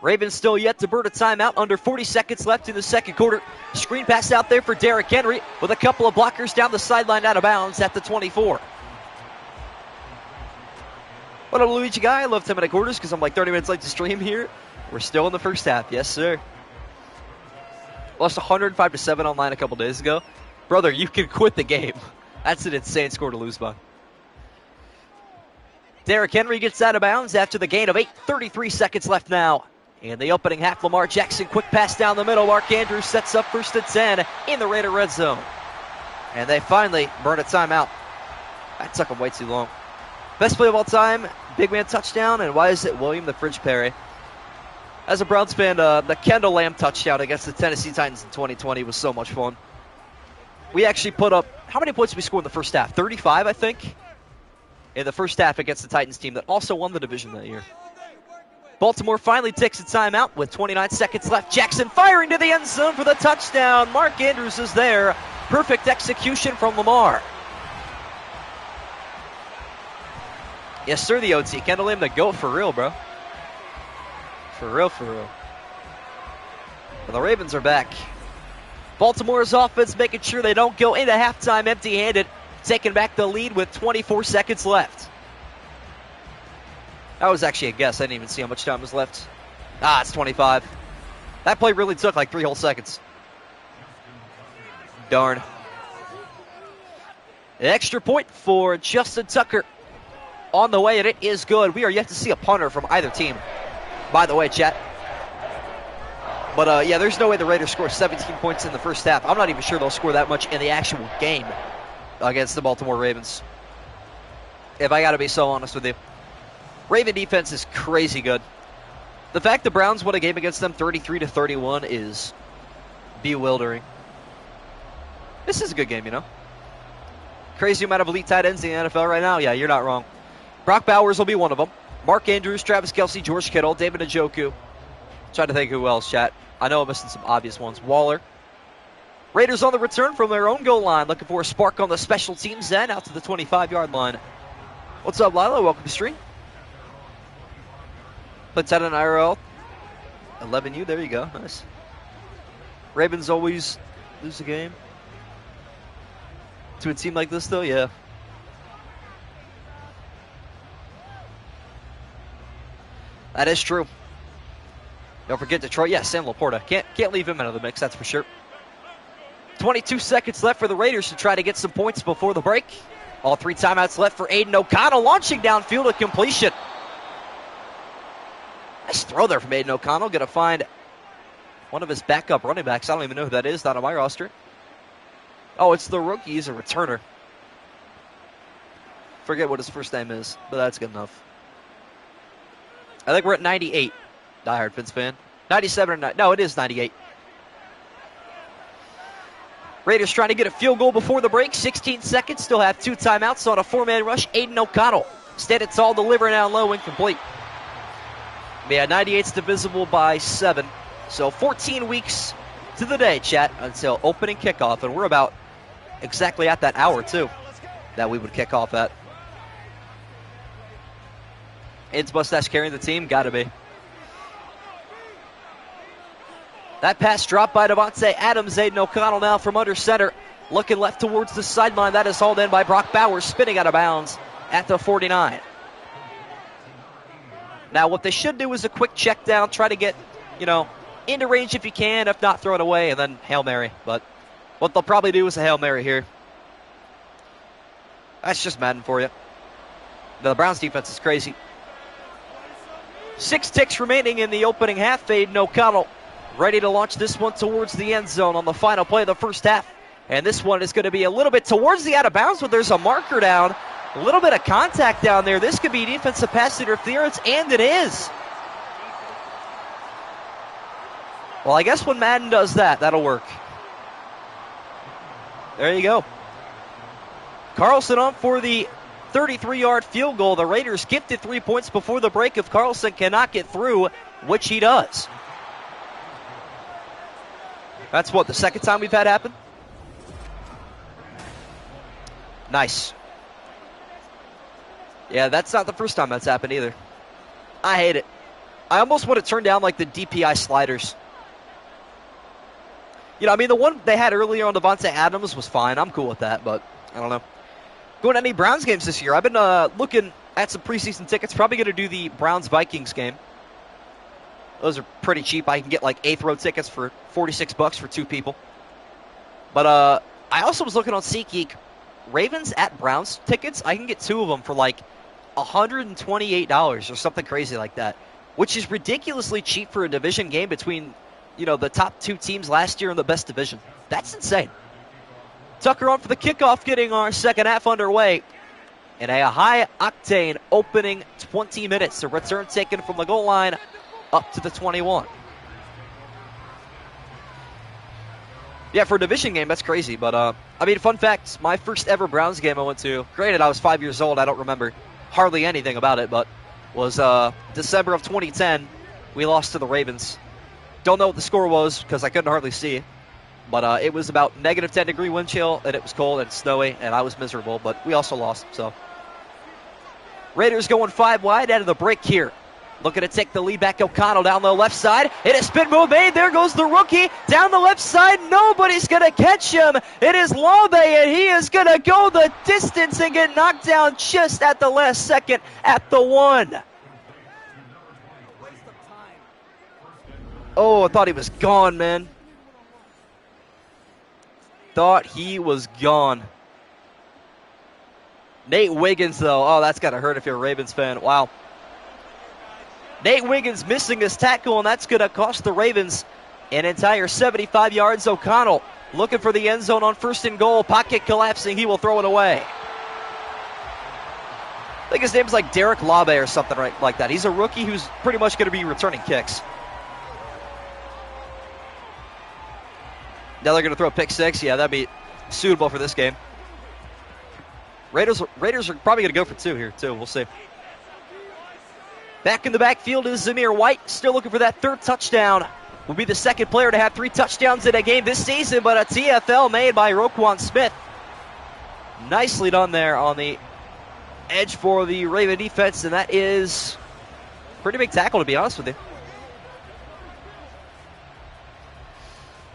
Ravens still yet to burn a timeout. Under 40 seconds left in the second quarter. Screen pass out there for Derrick Henry with a couple of blockers down the sideline out of bounds at the 24. What up, Luigi guy? I love 10-minute quarters because I'm like 30 minutes late to stream here. We're still in the first half. Yes, sir. Lost 105-7 online a couple days ago. Brother, you can quit the game. That's an insane score to lose by. Derrick Henry gets out of bounds after the gain of 8. 33 seconds left now. In the opening half, Lamar Jackson, quick pass down the middle. Mark Andrews sets up 1st and 10 in the Raider red zone. And they finally burn a timeout. That took them way too long. Best play of all time, big man touchdown, and why is it William the Fridge Perry? As a Browns fan, the Kendall Lamb touchdown against the Tennessee Titans in 2020 was so much fun. We actually put up, how many points did we score in the first half? 35, I think, in the first half against the Titans team that also won the division that year. Baltimore finally takes a timeout with 29 seconds left. Jackson firing to the end zone for the touchdown. Mark Andrews is there. Perfect execution from Lamar. Yes, sir, the OT. Kendall Lamb the GOAT for real, bro. For real, for real. And the Ravens are back. Baltimore's offense making sure they don't go into halftime empty-handed, taking back the lead with 24 seconds left. That was actually a guess. I didn't even see how much time was left. It's 25. That play really took like 3 whole seconds. Darn. An extra point for Justin Tucker on the way, and it is good. We are yet to see a punter from either team, by the way, chat. But, yeah, there's no way the Raiders score 17 points in the first half. I'm not even sure they'll score that much in the actual game against the Baltimore Ravens, if I got to be so honest with you. Raven defense is crazy good. The fact the Browns won a game against them 33-31 is bewildering. This is a good game, you know. Crazy amount of elite tight ends in the NFL right now. Yeah, you're not wrong. Brock Bowers will be one of them. Mark Andrews, Travis Kelce, George Kittle, David Njoku. Trying to think who else, chat. I know I'm missing some obvious ones. Waller. Raiders on the return from their own goal line. Looking for a spark on the special teams end out to the 25-yard line. What's up, Lila? Welcome to stream. Put that on IRL. 11U, there you go. Nice. Ravens always lose the game. To a team like this, though, yeah. That is true. Don't forget Detroit. Yeah, Sam Laporta. Can't leave him out of the mix, that's for sure. 22 seconds left for the Raiders to try to get some points before the break. All 3 timeouts left for Aiden O'Connell, launching downfield at completion. Nice throw there from Aiden O'Connell. Going to find one of his backup running backs. I don't even know who that is. Not on my roster. Oh, it's the rookie. He's a returner. Forget what his first name is, but that's good enough. I think we're at 98. Diehard Fins fan. 97 or 9. No, it is 98. Raiders trying to get a field goal before the break. 16 seconds. Still have 2 timeouts on a 4-man rush. Aiden O'Connell. Standing tall, delivering down low, incomplete. Yeah, 98's divisible by 7. So 14 weeks to the day, chat, until opening kickoff. And we're about exactly at that hour, too, that we would kick off at. Aiden's mustache carrying the team? Gotta be. That pass dropped by Devontae Adams. Aiden O'Connell now from under center, looking left towards the sideline. That is hauled in by Brock Bowers, spinning out of bounds at the 49. Now what they should do is a quick check down, try to get, into range if you can, if not throw it away, and then Hail Mary. But what they'll probably do is a Hail Mary here. That's just Madden for you. Now, the Browns defense is crazy. 6 ticks remaining in the opening half. Aiden O'Connell ready to launch this one towards the end zone on the final play of the first half. And this one is going to be a little bit towards the out of bounds, but there's a marker down. A little bit of contact down there. This could be defensive pass interference, and it is. Well, I guess when Madden does that, that'll work. There you go. Carlson on for the 33-yard field goal. The Raiders gifted 3 points before the break if Carlson cannot get through, which he does. That's what, the second time we've had happen? Nice. Yeah, that's not the first time that's happened either. I hate it. I almost want to turn down like the DPI sliders. The one they had earlier on Devontae Adams was fine. I'm cool with that, but I don't know. Going to any Browns games this year? I've been looking at some preseason tickets. Probably going to do the Browns-Vikings game. Those are pretty cheap. I can get like 8th row tickets for $46 for 2 people. But I also was looking on SeatGeek. Ravens at Browns tickets, I can get 2 of them for like $128 or something crazy like that, which is ridiculously cheap for a division game between, the top 2 teams last year in the best division. That's insane. Tucker on for the kickoff, getting our second half underway. In a high-octane opening 20 minutes. A return taken from the goal line up to the 21. Yeah, for a division game, that's crazy. But, fun fact, my first ever Browns game I went to, granted I was 5 years old, I don't remember hardly anything about it, but was December of 2010. We lost to the Ravens. Don't know what the score was because I couldn't hardly see. But it was about negative 10-degree wind chill, and it was cold and snowy, and I was miserable. But we also lost, so. Raiders going 5 wide out of the break here. Looking to take the lead back. O'Connell down the left side. It is spin move made. There goes the rookie down the left side. Nobody's going to catch him. It is Laube, and he is going to go the distance and get knocked down just at the last second at the 1. Oh, I thought he was gone, man. Thought he was gone. Nate Wiggins, though. Oh, that's got to hurt if you're a Ravens fan. Wow. Nate Wiggins missing his tackle, and that's going to cost the Ravens an entire 75 yards. O'Connell looking for the end zone on 1st and goal. Pocket collapsing. He will throw it away. I think his name's like Derek Laube or something like that. He's a rookie who's pretty much going to be returning kicks. Now they're going to throw a pick 6. Yeah, that'd be suitable for this game. Raiders are probably going to go for 2 here, too. We'll see. Back in the backfield is Zamir White. Still looking for that 3rd touchdown. Will be the 2nd player to have 3 touchdowns in a game this season, but a TFL made by Roquan Smith. Nicely done there on the edge for the Raven defense, and that is a pretty big tackle, to be honest with you.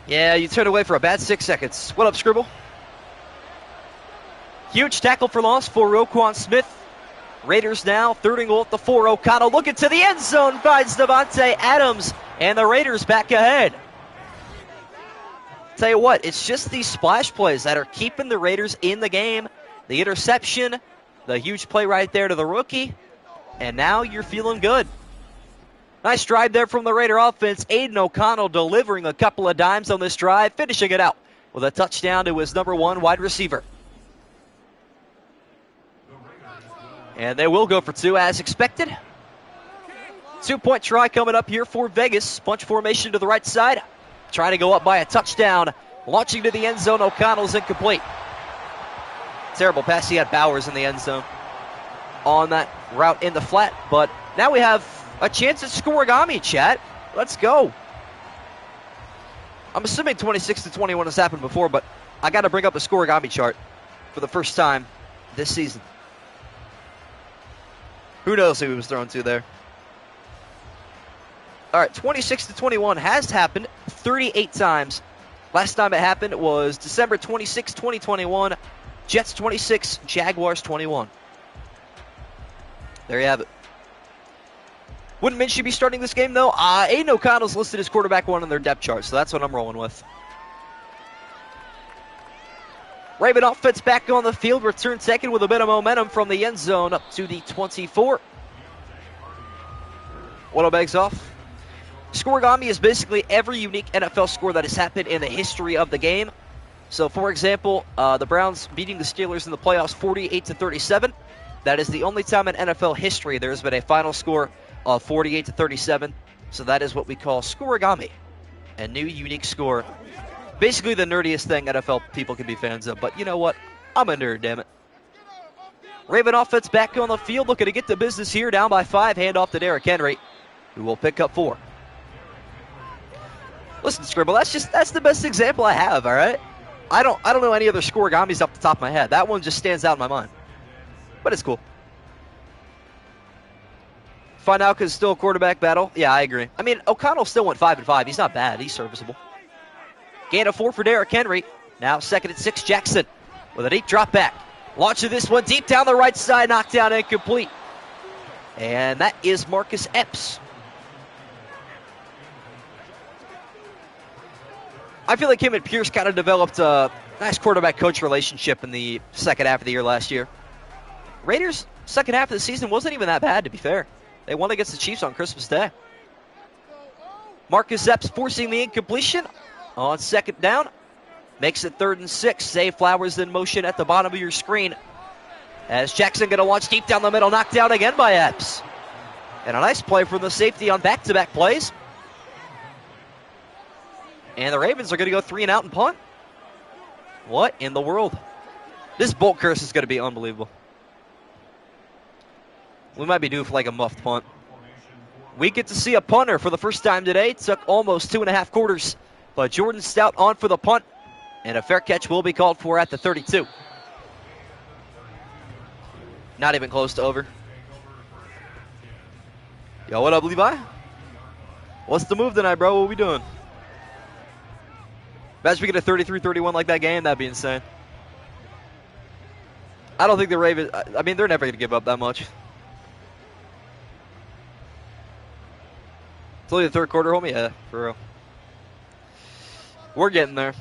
Yeah, you turn away for a bad 6 seconds. What up, Scribble? Huge tackle for loss for Roquan Smith. Raiders now 3rd and goal at the 4. O'Connell looking to the end zone, finds Devontae Adams, and the Raiders back ahead. Tell you what, it's just these splash plays that are keeping the Raiders in the game. The interception, the huge play right there to the rookie, and now you're feeling good. Nice drive there from the Raider offense. Aiden O'Connell delivering a couple of dimes on this drive, finishing it out with a touchdown to his number 1 wide receiver. And they will go for 2 as expected. 2-point try coming up here for Vegas. Bunch formation to the right side. Trying to go up by a touchdown. Launching to the end zone. O'Connell's incomplete. Terrible pass. He had Bowers in the end zone on that route in the flat. But now we have a chance at scoregami, chat. Let's go. I'm assuming 26-21 has happened before, but I got to bring up the scoregami chart for the first time this season. Who knows who he was thrown to there? All right, 26-21 has happened 38 times. Last time it happened was December 26, 2021. Jets 26, Jaguars 21. There you have it. Wouldn't Minshew be starting this game, though? Aiden O'Connell's listed as quarterback 1 on their depth chart, so that's what I'm rolling with. Raven offense back on the field, return taken with a bit of momentum from the end zone up to the 24. Waddlebags off. Scoregami is basically every unique NFL score that has happened in the history of the game. So, for example, the Browns beating the Steelers in the playoffs 48-37. That is the only time in NFL history there has been a final score of 48-37. So that is what we call scoregami, a new unique score. Basically the nerdiest thing NFL people can be fans of, but you know what? I'm a nerd, damn it. Raven offense back on the field, looking to get the business here, down by 5, hand off to Derrick Henry, who will pick up 4. Listen, Scribble, that's the best example I have, all right? I don't know any other scoregamis off the top of my head. That one just stands out in my mind. But it's cool. Find out because it's still a quarterback battle. Yeah, I agree. I mean, O'Connell still went 5-5. He's not bad. He's serviceable. Gain of 4 for Derrick Henry. Now 2nd and 6, Jackson with a deep drop back. Launching this one deep down the right side, knocked down incomplete. And that is Marcus Epps. I feel like him and Pierce kind of developed a nice quarterback-coach relationship in the second half of the year last year. Raiders' second half of the season wasn't even that bad, to be fair. They won against the Chiefs on Christmas Day. Marcus Epps forcing the incompletion on 2nd down. Makes it 3rd and 6. Zay Flowers in motion at the bottom of your screen. As Jackson going to launch deep down the middle, knocked down again by Epps. And a nice play from the safety on back-to-back plays. And the Ravens are going to go 3 and out and punt. What in the world? This bolt curse is going to be unbelievable. We might be due for like a muffed punt. We get to see a punter for the first time today. It took almost 2.5 quarters. But Jordan Stout on for the punt. And a fair catch will be called for at the 32. Not even close to over. Yo, what up, Levi? What's the move tonight, bro? What we doing? Imagine we get a 33-31 like that game. That'd be insane. I don't think the Ravens... I mean, they're never going to give up that much. It's only the 3rd quarter, homie? Yeah, for real. We're getting there.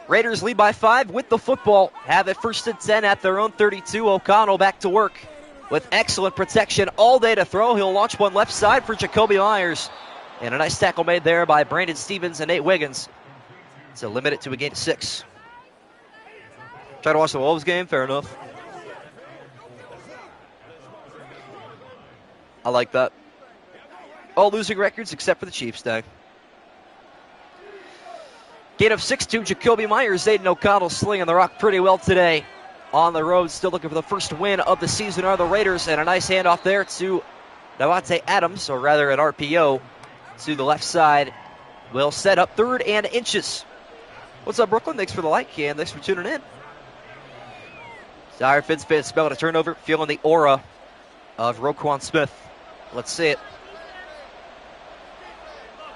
Raiders lead by 5 with the football. Have it 1st and 10 at their own 32. O'Connell back to work with excellent protection all day to throw. He'll launch one left side for Jacoby Myers. And a nice tackle made there by Brandon Stevens and Nate Wiggins to limit it to a gain of 6. Try to watch the Wolves game? Fair enough. I like that. All losing records except for the Chiefs, Dag. Gain of 6-2, Jacoby Myers. Aiden O'Connell slinging the rock pretty well today. On the road, still looking for the first win of the season are the Raiders. And a nice handoff there to Davante Adams, or rather an RPO. To the left side, will set up 3rd and inches. What's up, Brooklyn? Thanks for the like, and thanks for tuning in. Dire Fins fans spelling a turnover, feeling the aura of Roquan Smith. Let's see it.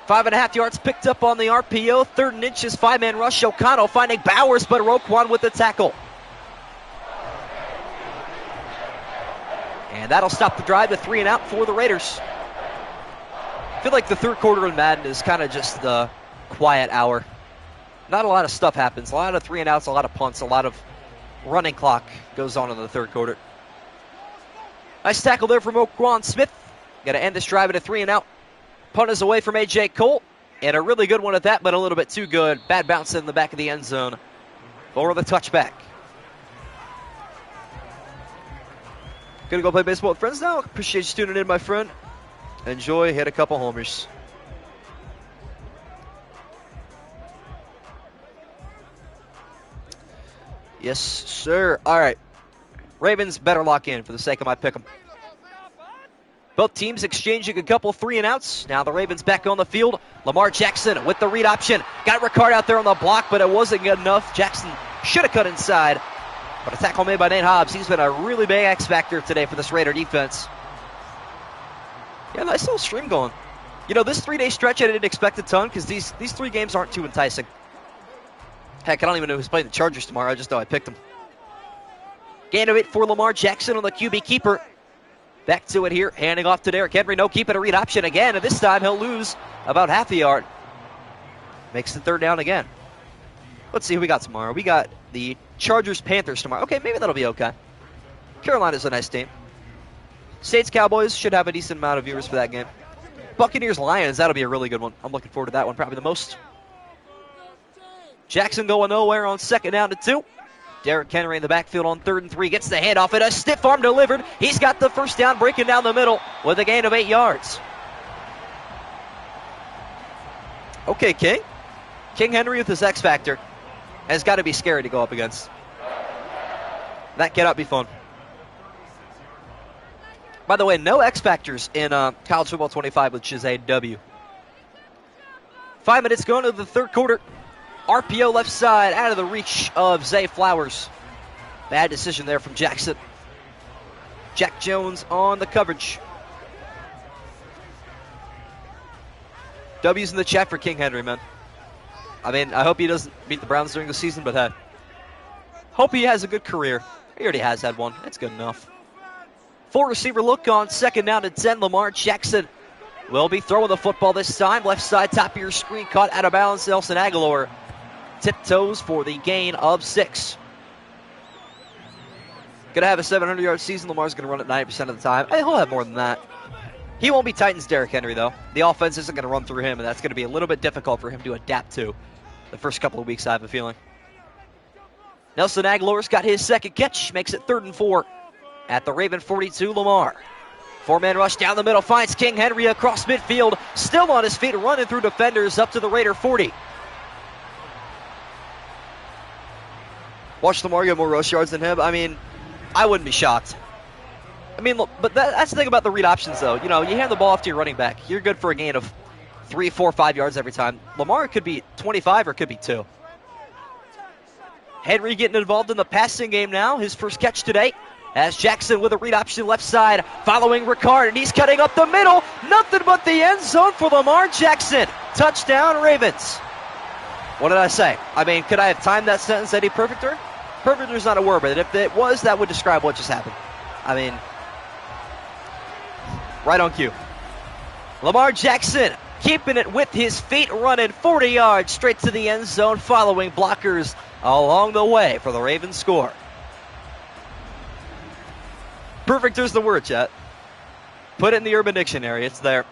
5.5 yards picked up on the RPO, 3rd and inches, 5-man rush. O'Connell finding Bowers, but Roquan with the tackle. And that'll stop the drive to 3 and out for the Raiders. I feel like the 3rd quarter in Madden is kind of just the quiet hour. Not a lot of stuff happens. A lot of 3 and outs, a lot of punts, a lot of running clock goes on in the 3rd quarter. Nice tackle there from Roquan Smith. Got to end this drive at a 3 and out. Punt is away from A.J. Cole. And a really good one at that, but a little bit too good. Bad bounce in the back of the end zone for the touchback. Gonna go play baseball with friends now. Appreciate you tuning in, my friend. Enjoy, hit a couple homers. Yes, sir. All right. Ravens better lock in for the sake of my pick 'em. Both teams exchanging a couple 3 and outs. Now the Ravens back on the field. Lamar Jackson with the read option. Got Ricard out there on the block, but it wasn't good enough. Jackson should have cut inside. But a tackle made by Nate Hobbs. He's been a really big X factor today for this Raider defense. Yeah, nice little stream going. You know, this 3-day stretch I didn't expect a ton because these 3 games aren't too enticing. Heck, I don't even know who's playing the Chargers tomorrow. I just know I picked them. Gain of 8 for Lamar Jackson on the QB keeper. Back to it here, handing off to Derrick Henry. No, keep it a read option again, and this time he'll lose about half a yard. Makes the 3rd down again. Let's see who we got tomorrow. We got the Chargers-Panthers tomorrow. Okay, maybe that'll be okay. Carolina's a nice team. Saints-Cowboys should have a decent amount of viewers for that game. Buccaneers-Lions, that'll be a really good one. I'm looking forward to that one probably the most. Jackson going nowhere on 2nd down to 2. Derrick Henry in the backfield on 3rd and 3. Gets the handoff and a stiff arm delivered. He's got the 1st down, breaking down the middle with a gain of 8 yards. Okay, King. King Henry with his X Factor has got to be scary to go up against. That cannot be fun. By the way, no X Factors in College Football 25, which is a W. 5 minutes going to the 3rd quarter. RPO left side, out of the reach of Zay Flowers. Bad decision there from Jackson. Jack Jones on the coverage. W's in the chat for King Henry, man. I mean, I hope he doesn't beat the Browns during the season, but hey. Hope he has a good career. He already has had one. That's good enough. 4 receiver look on 2nd down to 10. Lamar Jackson will be throwing the football this time. Left side, top of your screen, caught out of bounds. Nelson Aguilar tiptoes for the gain of 6. Going to have a 700-yard season. Lamar's going to run it 90% of the time. He'll have more than that. He won't be Titans' Derrick Henry, though. The offense isn't going to run through him, and that's going to be a little bit difficult for him to adapt to the first couple of weeks, I have a feeling. Nelson Aguilar's got his 2nd catch. Makes it 3rd and 4 at the Raven 42. Lamar. 4-man rush down the middle. Finds King Henry across midfield. Still on his feet, running through defenders up to the Raider 40. Watch Lamar get more rush yards than him. I mean, I wouldn't be shocked. I mean, look, but that's the thing about the read options, though. You know, you hand the ball off to your running back. You're good for a gain of 3, 4, 5 yards every time. Lamar could be 25 or could be 2. Henry getting involved in the passing game now. His first catch today. As Jackson with a read option left side, following Ricard, and he's cutting up the middle. Nothing but the end zone for Lamar Jackson. Touchdown, Ravens. What did I say? I mean, could I have timed that sentence any perfecter? Perfecter is not a word, but if it was, that would describe what just happened. I mean, right on cue. Lamar Jackson keeping it with his feet, running 40 yards straight to the end zone, following blockers along the way for the Ravens score. Perfecter's the word, chat. Put it in the Urban Dictionary. It's there.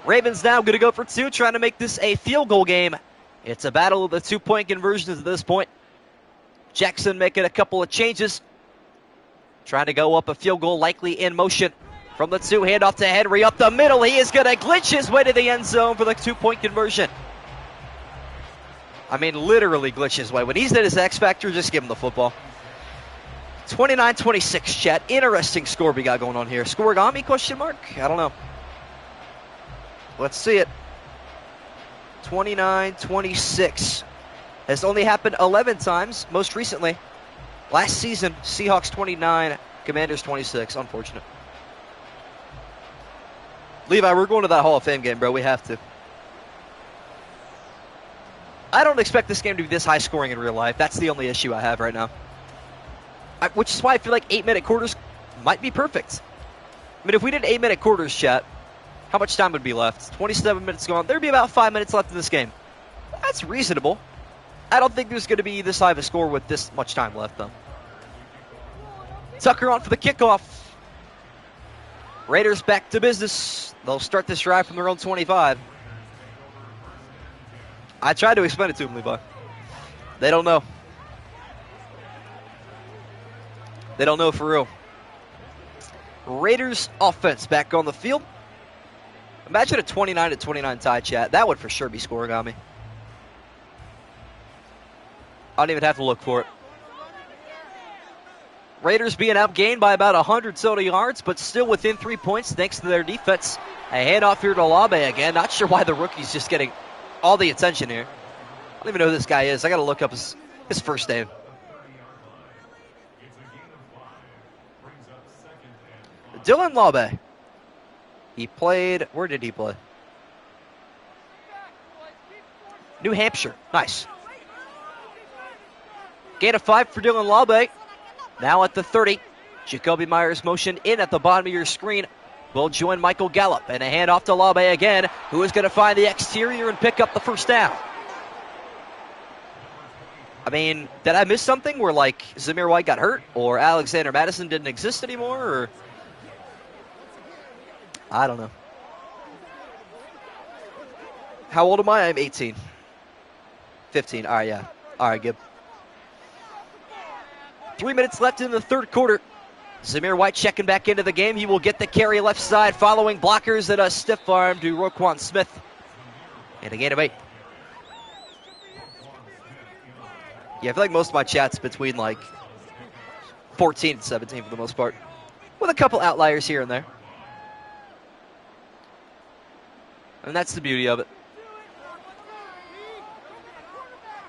Ravens now going to go for 2, trying to make this a field goal game. It's a battle of the 2-point conversions at this point. Jackson making a couple of changes. Trying to go up a field goal, likely in motion. From the 2, handoff to Henry up the middle. He is going to glitch his way to the end zone for the 2-point conversion. I mean, literally glitch his way. When he's at his X Factor, just give him the football. 29-26, chat. Interesting score we got going on here. Scoregami, question mark? I don't know. Let's see it. 29-26. Has only happened 11 times, most recently. Last season, Seahawks 29, Commanders 26. Unfortunate. Levi, we're going to that Hall of Fame game, bro. We have to. I don't expect this game to be this high scoring in real life. That's the only issue I have right now. Which is why I feel like 8-minute quarters might be perfect. I mean, if we did 8-minute quarters, chat, how much time would be left? 27 minutes gone. There'd be about 5 minutes left in this game. That's reasonable. I don't think there's going to be this high of a score with this much time left, though. Tucker on for the kickoff. Raiders back to business. They'll start this drive from their own 25. I tried to explain it to them, Levi. They don't know. They don't know for real. Raiders offense back on the field. Imagine a 29-29 tie, chat. That would for sure be scoring on me. I don't even have to look for it. Raiders being outgained by about 100 total yards, but still within 3 points thanks to their defense. A handoff here to Olave again. Not sure why the rookie's just getting all the attention here. I don't even know who this guy is. I got to look up his first name. Dylan Laube. He played, where did he play? New Hampshire. Nice. Gain of 5 for Dylan Laube. Now at the 30. Jacoby Myers motion in at the bottom of your screen. Will join Michael Gallup. And a handoff to Laube again, who is going to find the exterior and pick up the first down. I mean, did I miss something where, like, Zamir White got hurt? Or Alexander Madison didn't exist anymore? Or I don't know. How old am I? I'm 18. 15. All right, yeah. All right, good. 3 minutes left in the third quarter. Zamir White checking back into the game. He will get the carry left side following blockers and a stiff arm to Roquan Smith. And a gain of 8. Yeah, I feel like most of my chat's between like 14 and 17 for the most part, with a couple outliers here and there. And that's the beauty of it.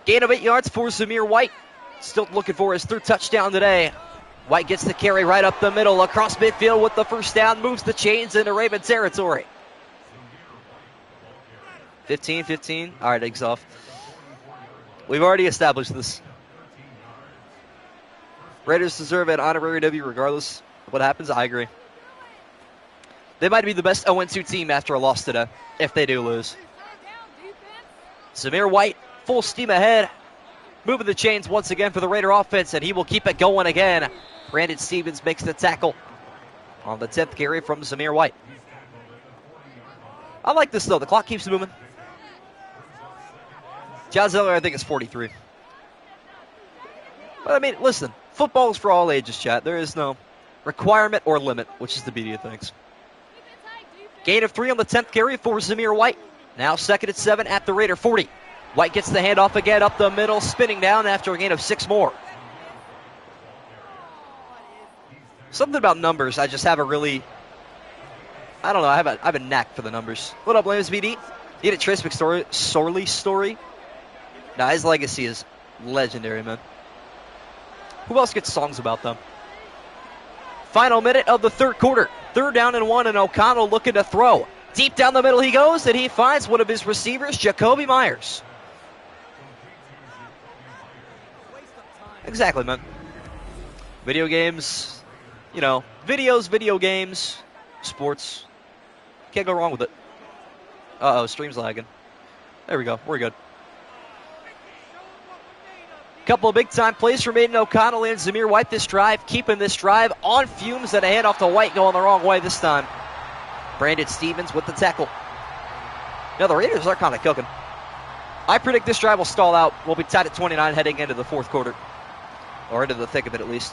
Gain of 8 yards for Zamir White. Still looking for his third touchdown today. White gets the carry right up the middle, across midfield with the first down, moves the chains into Raven territory. 15-15. All right, eggs off. We've already established this. Raiders deserve an honorary W regardless of what happens. I agree. They might be the best 0-2 team after a loss today, if they do lose. Zamir White, full steam ahead. Moving the chains once again for the Raider offense, and he will keep it going again. Brandon Stevens makes the tackle on the 10th carry from Zamir White. I like this, though. The clock keeps moving. John Zeller, I think, is 43. But, I mean, listen. Football is for all ages, chat. There is no requirement or limit, which is the beauty of things. Gain of 3 on the 10th carry for Zamir White. Now 2nd and 7 at the Raider 40. White gets the handoff again up the middle, spinning down after a gain of 6 more. Something about numbers, I just have a really, I don't know, I have a knack for the numbers. What up, Lambs BD? Need a Trace McSorley story? Nah, his legacy is legendary, man. Who else gets songs about them? Final minute of the third quarter. 3rd down and 1, and O'Connell looking to throw. Deep down the middle he goes, and he finds one of his receivers, Jacoby Myers. Exactly, man. Video games, you know, videos, video games, sports. Can't go wrong with it. Uh-oh, stream's lagging. There we go. We're good. Couple of big-time plays for Maiden O'Connell and Zamir White this drive, keeping this drive on fumes, and a handoff to White going the wrong way this time. Brandon Stevens with the tackle. Now, the Raiders are kind of cooking. I predict this drive will stall out. We'll be tied at 29 heading into the fourth quarter. Or into the thick of it, at least.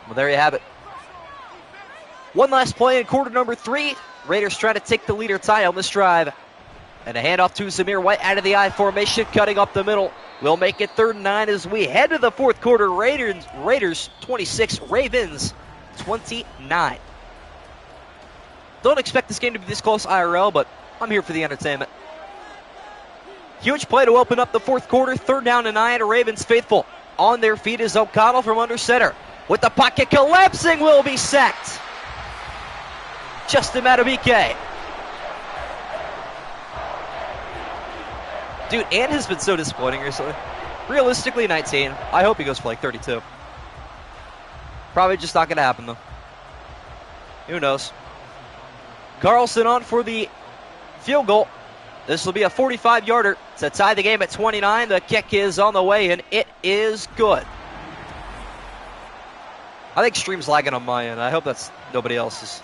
Well, there you have it. One last play in quarter number 3. Raiders trying to take the lead or tie on this drive. And a handoff to Zamir White out of the I formation, cutting up the middle. We'll make it 3rd and 9 as we head to the fourth quarter. Raiders 26, Ravens 29. Don't expect this game to be this close IRL, but I'm here for the entertainment. Huge play to open up the fourth quarter. 3rd down and 9. Ravens faithful. On their feet is O'Connell from under center. With the pocket collapsing, will be sacked. Justin Matabike. Dude, Ant has been so disappointing recently. Realistically, 19. I hope he goes for like 32. Probably just not going to happen, though. Who knows? Carlson on for the field goal. This will be a 45-yarder to tie the game at 29. The kick is on the way, and it is good. I think stream's lagging on my end. I hope that's nobody else's.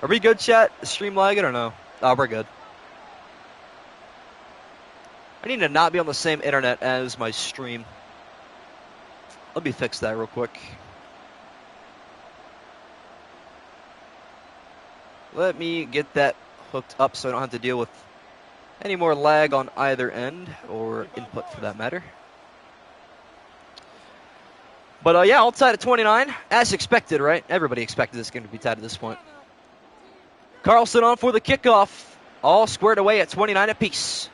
Are we good, chat? Is stream lagging or no? Oh, we're good. I need to not be on the same internet as my stream. Let me fix that real quick. Let me get that hooked up so I don't have to deal with any more lag on either end, or input for that matter. But yeah, all tied at 29, as expected, right? Everybody expected this game to be tied at this point. Carlson on for the kickoff. All squared away at 29 apiece.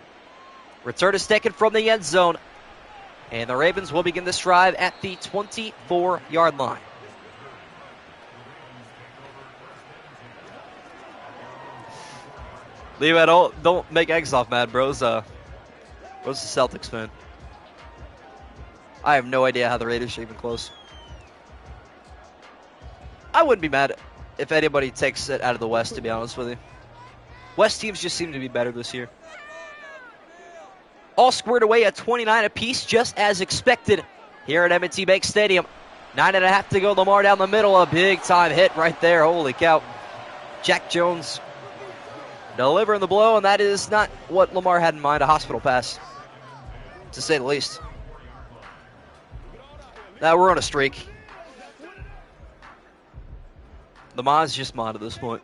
Return is taken from the end zone. And the Ravens will begin this drive at the 24-yard line. Leave it all. Don't make eggs off Mad, bro's a Celtics fan. I have no idea how the Raiders are even close. I wouldn't be mad if anybody takes it out of the West, to be honest with you. West teams just seem to be better this year. All squared away at 29 apiece, just as expected here at M&T Bank Stadium. 9.5 to go. Lamar down the middle. A big-time hit right there. Holy cow. Jack Jones delivering the blow, and that is not what Lamar had in mind, a hospital pass, to say the least. Now we're on a streak. The Mod's just Mod at this point.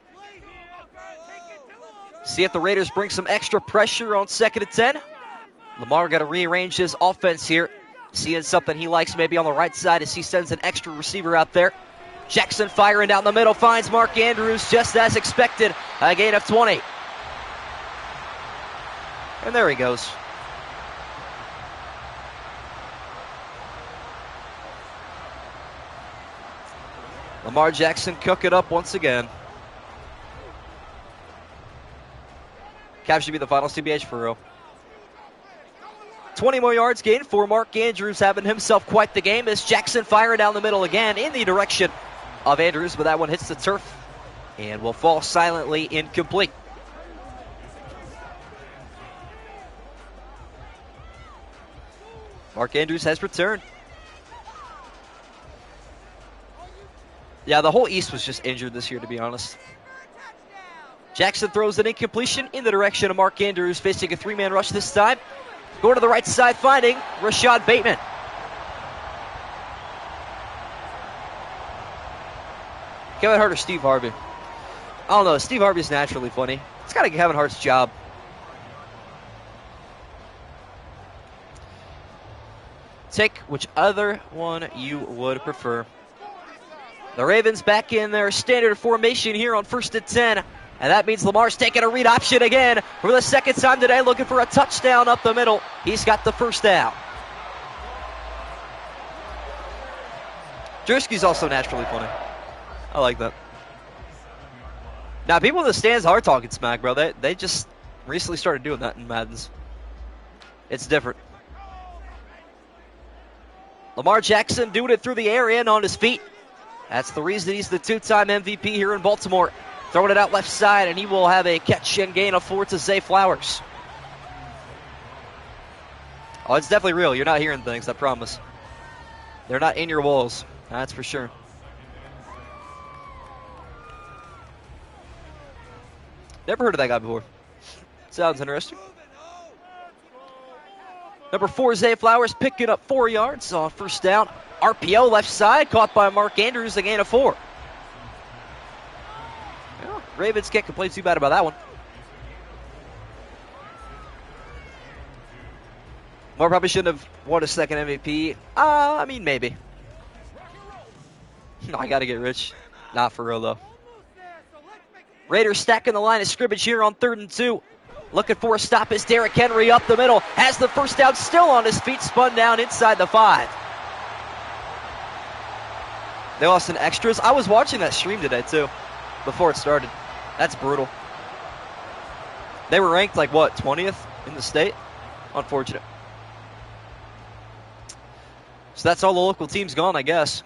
See if the Raiders bring some extra pressure on 2nd and 10. Lamar got to rearrange his offense here. Seeing something he likes maybe on the right side as he sends an extra receiver out there. Jackson firing down the middle, finds Mark Andrews just as expected. A gain of 20. And there he goes. Lamar Jackson cook it up once again. Cap should be the final CBH for real. 20 more yards gained for Mark Andrews, having himself quite the game as Jackson firing down the middle again in the direction of Andrews, but that one hits the turf and will fall silently incomplete. Mark Andrews has returned. Yeah, the whole East was just injured this year, to be honest. Jackson throws an incompletion in the direction of Mark Andrews, facing a 3-man rush this time. Going to the right side, finding Rashad Bateman. Kevin Hart or Steve Harvey? I don't know. Steve Harvey's naturally funny. It's kind of Kevin Hart's job. Take which other one you would prefer. The Ravens back in their standard formation here on 1st and 10. And that means Lamar's taking a read option again for the 2nd time today, looking for a touchdown up the middle. He's got the first down. Drewski's also naturally funny. I like that. Now, people in the stands are talking smack, bro. They just recently started doing that in Maddens. It's different. Lamar Jackson doing it through the air and on his feet. That's the reason he's the 2-time MVP here in Baltimore. Throwing it out left side, and he will have a catch and gain of 4 to Zay Flowers. Oh, it's definitely real. You're not hearing things, I promise. They're not in your walls. That's for sure. Never heard of that guy before. Sounds interesting. Number 4, Zay Flowers, picking up 4 yards on 1st down. RPO left side, caught by Mark Andrews, a gain of 4. Well, Ravens can't complain too bad about that one. Moore probably shouldn't have won a 2nd MVP. I mean, maybe. No, I got to get rich. Not for real, though. Raiders stacking the line of scrimmage here on 3rd and 2. Looking for a stop is Derrick Henry up the middle. Has the first down, still on his feet, spun down inside the 5. They lost in extras. I was watching that stream today, too, before it started. That's brutal. They were ranked, like, what, 20th in the state? Unfortunate. So that's all the local teams gone, I guess.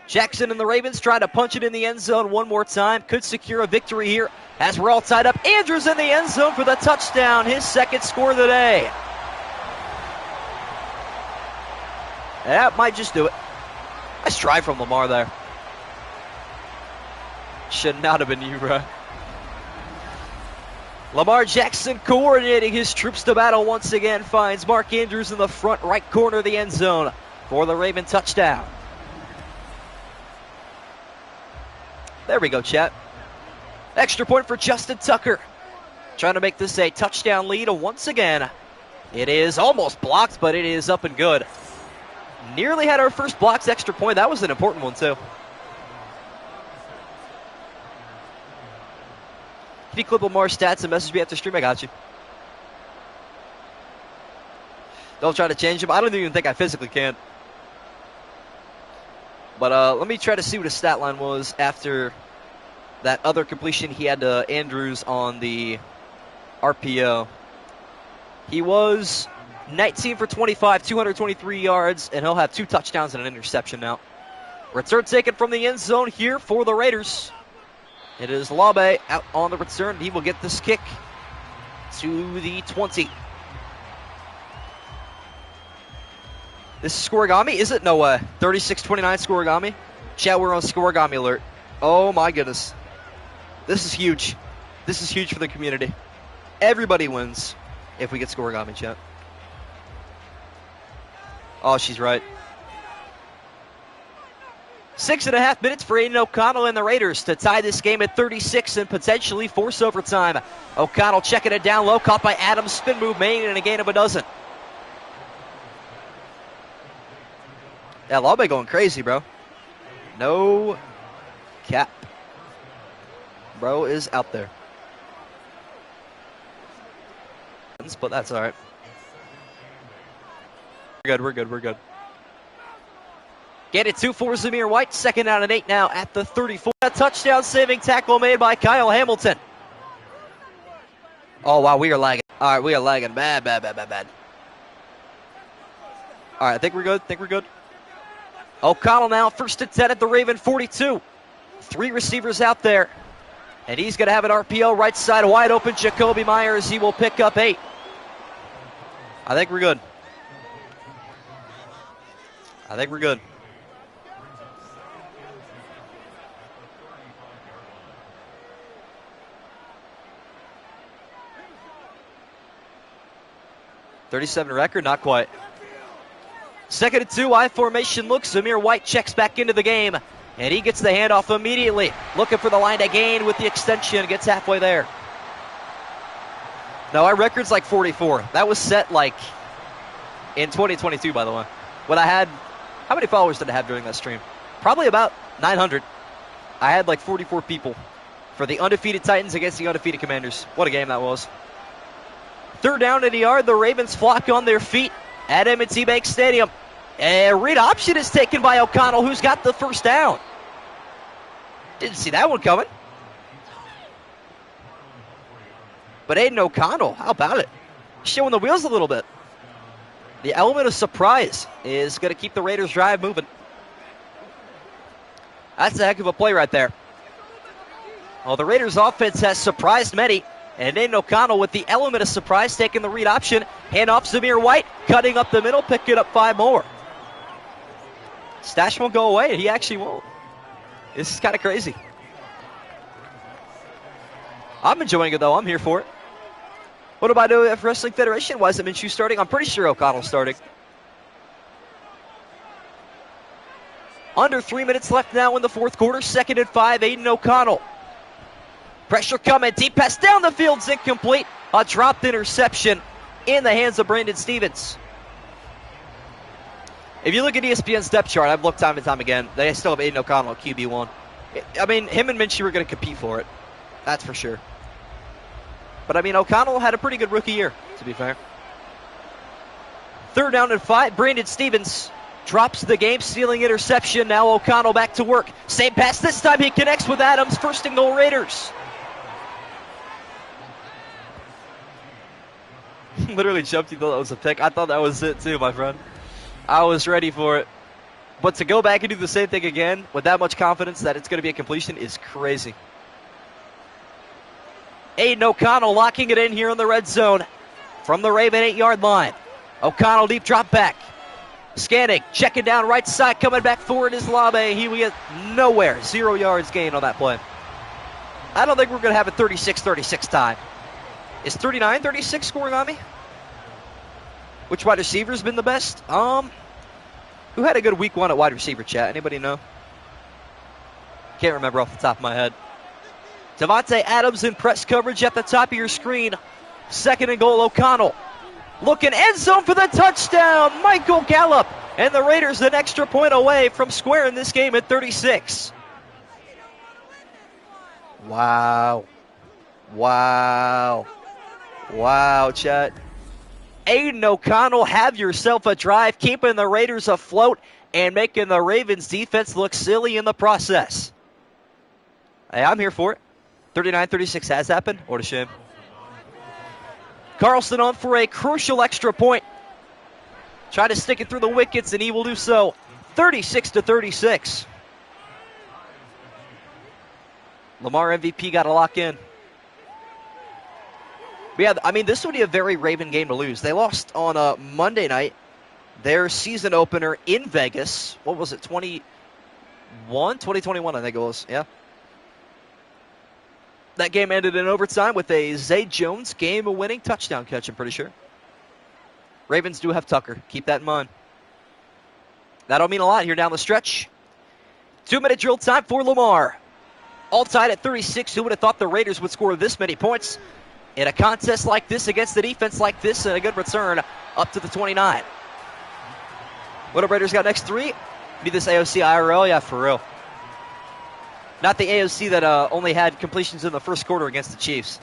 Jackson and the Ravens trying to punch it in the end zone one more time. Could secure a victory here as we're all tied up. Andrews in the end zone for the touchdown. His 2nd score of the day. That might just do it. Nice try from Lamar there. Should not have been you, bro. Lamar Jackson coordinating his troops to battle once again. Finds Mark Andrews in the front right corner of the end zone for the Raven touchdown. There we go, chat. Extra point for Justin Tucker. Trying to make this a touchdown lead once again. It is almost blocked, but it is up and good. Nearly had our first blocked extra point. That was an important one, too. If you clip Lamar's stats and message me after stream, I got you. Don't try to change him. I don't even think I physically can. But let me try to see what his stat line was after that other completion he had to Andrews on the RPO. He was 19 for 25, 223 yards, and he'll have 2 touchdowns and an interception now. Return taken from the end zone here for the Raiders. It is Labe out on the return. He will get this kick to the 20. This is Scorigami, is it? No way. 36-29 Scorigami. Chat, we're on Scorigami alert. Oh my goodness. This is huge. This is huge for the community. Everybody wins if we get Scorigami, chat. Oh, she's right. 6.5 minutes for Aiden O'Connell and the Raiders to tie this game at 36 and potentially force overtime. O'Connell checking it down low, caught by Adams, spin move made, and a gain of a dozen. Yeah, Labe going crazy, bro. No cap. Bro is out there. But that's all right. We're good. Get it 2 for Zamir White. 2nd down and 8 now at the 34. A touchdown saving tackle made by Kyle Hamilton. Oh, wow, we are lagging. All right, we are lagging. Bad. All right, I think we're good. O'Connell now, 1st and 10 at the Raven 42. 3 receivers out there. And he's going to have an RPO right side wide open. Jacoby Myers, he will pick up 8. I think we're good. 37 record, not quite. 2nd and 2, I formation look. Zamir White checks back into the game, and he gets the handoff immediately. Looking for the line to gain with the extension, gets halfway there. No, our record's like 44. That was set like in 2022, by the way. When I had, how many followers did I have during that stream? Probably about 900. I had like 44 people for the undefeated Titans against the undefeated Commanders. What a game that was. 3rd down and a yard. The Ravens flock on their feet at M&T Bank Stadium. A read option is taken by O'Connell, who's got the 1st down. Didn't see that one coming. But Aiden O'Connell, how about it? Showing the wheels a little bit. The element of surprise is going to keep the Raiders' drive moving. That's a heck of a play right there. Well, the Raiders' offense has surprised many. And Aiden O'Connell with the element of surprise taking the read option. Hand off Zamir White, cutting up the middle, picking up 5 more. Stash won't go away. He actually won't. This is kind of crazy. I'm enjoying it, though. I'm here for it. What about the Wrestling Federation? Why is it Minshew starting? I'm pretty sure O'Connell's starting. Under 3 minutes left now in the 4th quarter. 2nd and 5, Aiden O'Connell. Pressure coming, deep pass down the field's incomplete. A dropped interception in the hands of Brandon Stevens. If you look at ESPN's depth chart, I've looked time and time again, they still have Aiden O'Connell at QB1. I mean, him and Minshew are going to compete for it. That's for sure. But, I mean, O'Connell had a pretty good rookie year, to be fair. 3rd down and 5, Brandon Stevens drops the game-stealing interception. Now O'Connell back to work. Same pass this time, he connects with Adams. 1st and goal Raiders. Literally jumped, he thought that was a pick. I thought that was it too, my friend. I was ready for it. But to go back and do the same thing again with that much confidence that it's going to be a completion is crazy. Aiden O'Connell locking it in here in the red zone from the Raven 8-yard line. O'Connell deep drop back. Scanning, checking down right side, coming back forward is Labe. He will get nowhere. 0 yards gained on that play. I don't think we're going to have a 36-36 tie. Is 39-36 scoring on me? Which wide receiver's been the best? Who had a good week 1 at wide receiver, chat? Anybody know? Can't remember off the top of my head. Devontae Adams in press coverage at the top of your screen. 2nd and goal, O'Connell. Looking end zone for the touchdown, Michael Gallup. And the Raiders an extra point away from squaring this game at 36. Wow. Wow, chat. Aiden O'Connell, have yourself a drive, keeping the Raiders afloat and making the Ravens defense look silly in the process. Hey, I'm here for it. 39-36 has happened. What a shame. Carlson on for a crucial extra point. Try to stick it through the wickets, and he will do so. 36-36. Lamar MVP got to lock in. But yeah, I mean, this would be a very Raven game to lose. They lost on Monday night, their season opener in Vegas. What was it, 2021, I think it was, yeah. That game ended in overtime with a Zay Jones game-winning touchdown catch, I'm pretty sure. Ravens do have Tucker. Keep that in mind. That'll mean a lot here down the stretch. 2-minute drill time for Lamar. All tied at 36. Who would have thought the Raiders would score this many points in a contest like this against a defense like this, and a good return up to the 29. What have Raiders got next? 3? Need this AOC IRL? Yeah, for real. Not the AOC that only had completions in the first quarter against the Chiefs.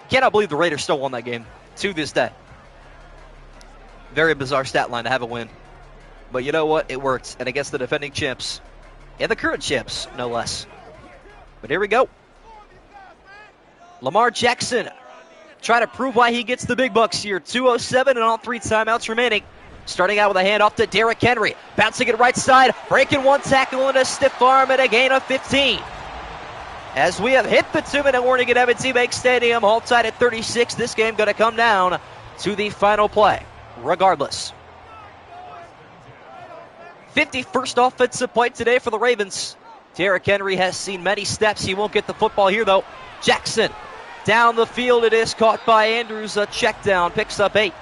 Cannot believe the Raiders still won that game to this day. Very bizarre stat line to have a win. But you know what? It worked. And against the defending champs. And the current champs, no less. But here we go. Lamar Jackson trying to prove why he gets the big bucks here. 2:07 and all 3 timeouts remaining. Starting out with a handoff to Derrick Henry. Bouncing it right side. Breaking one tackle and a stiff arm and a gain of 15. As we have hit the 2-minute warning at M&T Bank Stadium. All tied at 36. This game going to come down to the final play. Regardless. 51st offensive play today for the Ravens. Derrick Henry has seen many steps. He won't get the football here, though. Jackson down the field. It is caught by Andrews. A check down. Picks up 8.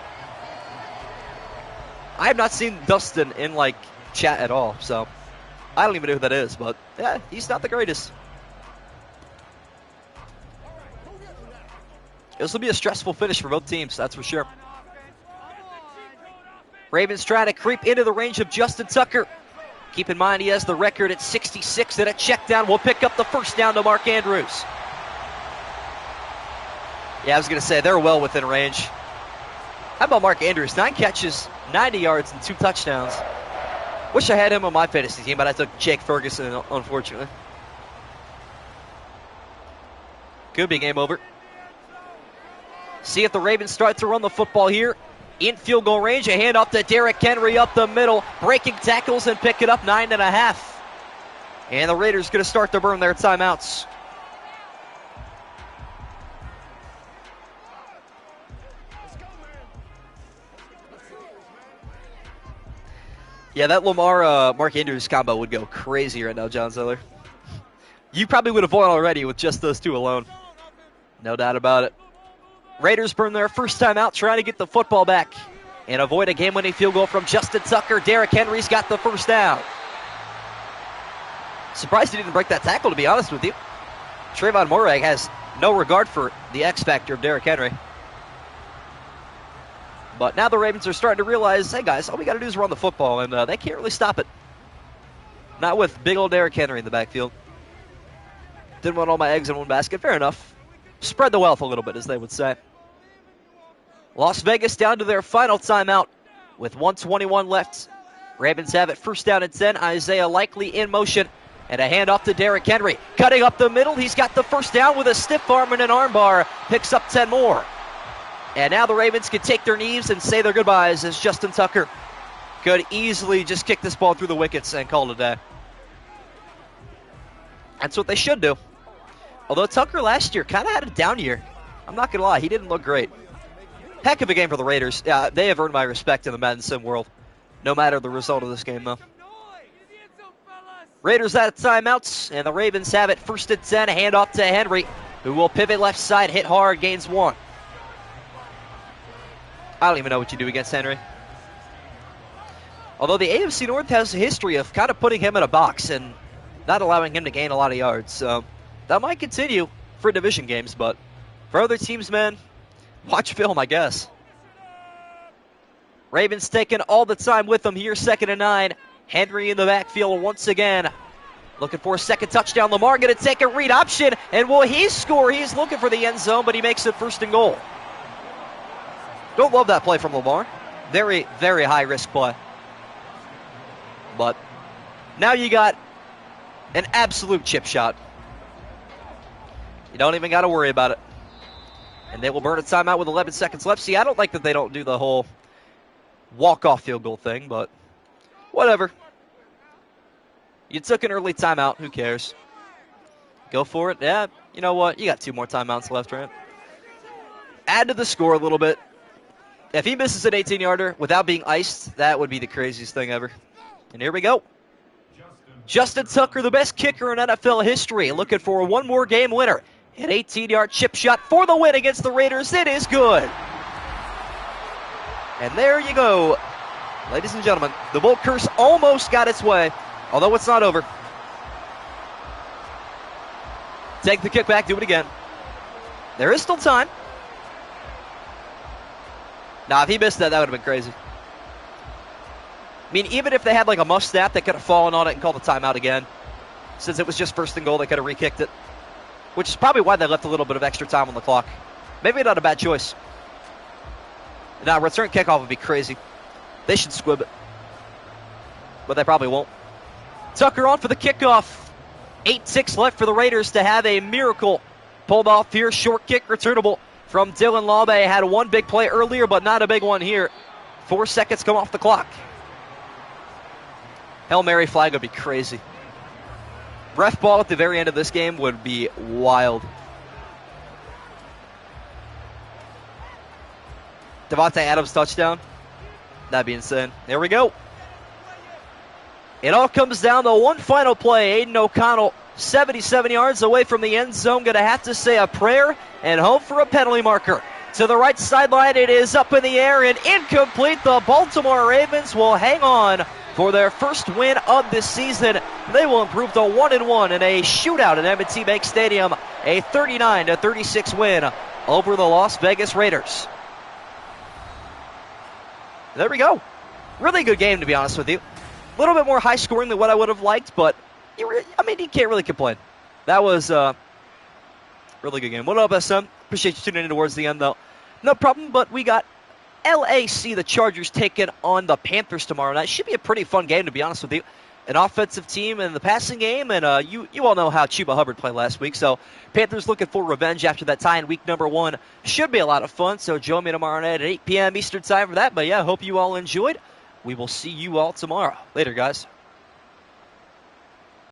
I have not seen Dustin in, chat at all, so I don't even know who that is, but, yeah, he's not the greatest. This will be a stressful finish for both teams, that's for sure. Ravens trying to creep into the range of Justin Tucker. Keep in mind he has the record at 66, and a check down will pick up the first down to Mark Andrews. Yeah, I was going to say, they're well within range. How about Mark Andrews? 9 catches, 90 yards, and 2 touchdowns. Wish I had him on my fantasy team, but I took Jake Ferguson, unfortunately. Could be game over. See if the Ravens start to run the football here. In field goal range, a handoff to Derrick Henry up the middle. Breaking tackles and pick it up 9.5. And the Raiders going to start to burn their timeouts. Yeah, that Lamar Mark Andrews combo would go crazy right now, John Zeller. You probably would have won already with just those 2 alone. No doubt about it. Raiders burn their first time out trying to get the football back and avoid a game-winning field goal from Justin Tucker. Derrick Henry's got the first down. Surprised he didn't break that tackle, to be honest with you. Trayvon Morag has no regard for the X-factor of Derrick Henry. But now the Ravens are starting to realize, hey guys, all we got to do is run the football, and they can't really stop it. Not with big old Derrick Henry in the backfield. Didn't want all my eggs in one basket. Fair enough. Spread the wealth a little bit, as they would say. Las Vegas down to their final timeout with 1:21 left. Ravens have it first down and 10. Isaiah Likely in motion. And a handoff to Derrick Henry. Cutting up the middle. He's got the first down with a stiff arm and an arm bar. Picks up 10 more. And now the Ravens can take their knees and say their goodbyes as Justin Tucker could easily just kick this ball through the wickets and call it a day. That's what they should do. Although Tucker last year kind of had a down year. I'm not going to lie, he didn't look great. Heck of a game for the Raiders. They have earned my respect in the Madden Sim world, no matter the result of this game, though. Raiders out of timeouts, and the Ravens have it first and 10. Handoff to Henry, who will pivot left side, hit hard, gains 1. I don't even know what you do against Henry. Although the AFC North has a history of kind of putting him in a box and not allowing him to gain a lot of yards. So that might continue for division games, but for other teams, man, watch film, I guess. Ravens taking all the time with them here, 2nd and 9. Henry in the backfield once again. Looking for a second touchdown. Lamar going to take a read option, and will he score? He's looking for the end zone, but he makes it 1st and goal. Don't love that play from Lamar. Very, very high-risk play. But now you got an absolute chip shot. You don't even got to worry about it. And they will burn a timeout with 11 seconds left. See, I don't like that they don't do the whole walk-off field goal thing, but whatever. You took an early timeout. Who cares? Go for it. Yeah, you know what? You got 2 more timeouts left, right? Add to the score a little bit. If he misses an 18-yarder without being iced, that would be the craziest thing ever. And here we go. Justin Tucker, the best kicker in NFL history, looking for a one more game winner. An 18-yard chip shot for the win against the Raiders. It is good. And there you go. Ladies and gentlemen, the Bull curse almost got its way, although it's not over. Take the kick back, do it again. There is still time. Now, if he missed that, that would have been crazy. I mean, even if they had like a must snap, they could have fallen on it and called the timeout again. Since it was just first and goal, they could have re-kicked it. Which is probably why they left a little bit of extra time on the clock. Maybe not a bad choice. Now, return kickoff would be crazy. They should squib it. But they probably won't. Tucker on for the kickoff. 8-6 left for the Raiders to have a miracle pulled off here. Short kick returnable from Dylan Lawbay. Had one big play earlier, but not a big one here. 4 seconds come off the clock. Hail Mary flag would be crazy. Ref ball at the very end of this game would be wild. Devontae Adams touchdown. That'd be insane. There we go. It all comes down to one final play. Aiden O'Connell, 77 yards away from the end zone. Going to have to say a prayer and hope for a penalty marker. To the right sideline, it is up in the air and incomplete. The Baltimore Ravens will hang on for their first win of this season. They will improve to 1-1 in a shootout at M&T Bank Stadium. A 39-36 win over the Las Vegas Raiders. There we go. Really good game, to be honest with you. A little bit more high scoring than what I would have liked, but you can't really complain. That was a really good game. What up, SM? Appreciate you tuning in towards the end, though. No problem, but we got LAC, the Chargers, taking on the Panthers tomorrow night. Should be a pretty fun game, to be honest with you. An offensive team in the passing game, and you all know how Chuba Hubbard played last week, so Panthers looking for revenge after that tie in week number 1. Should be a lot of fun, so join me tomorrow night at 8 p.m. Eastern time for that. But yeah, hope you all enjoyed. We will see you all tomorrow. Later, guys.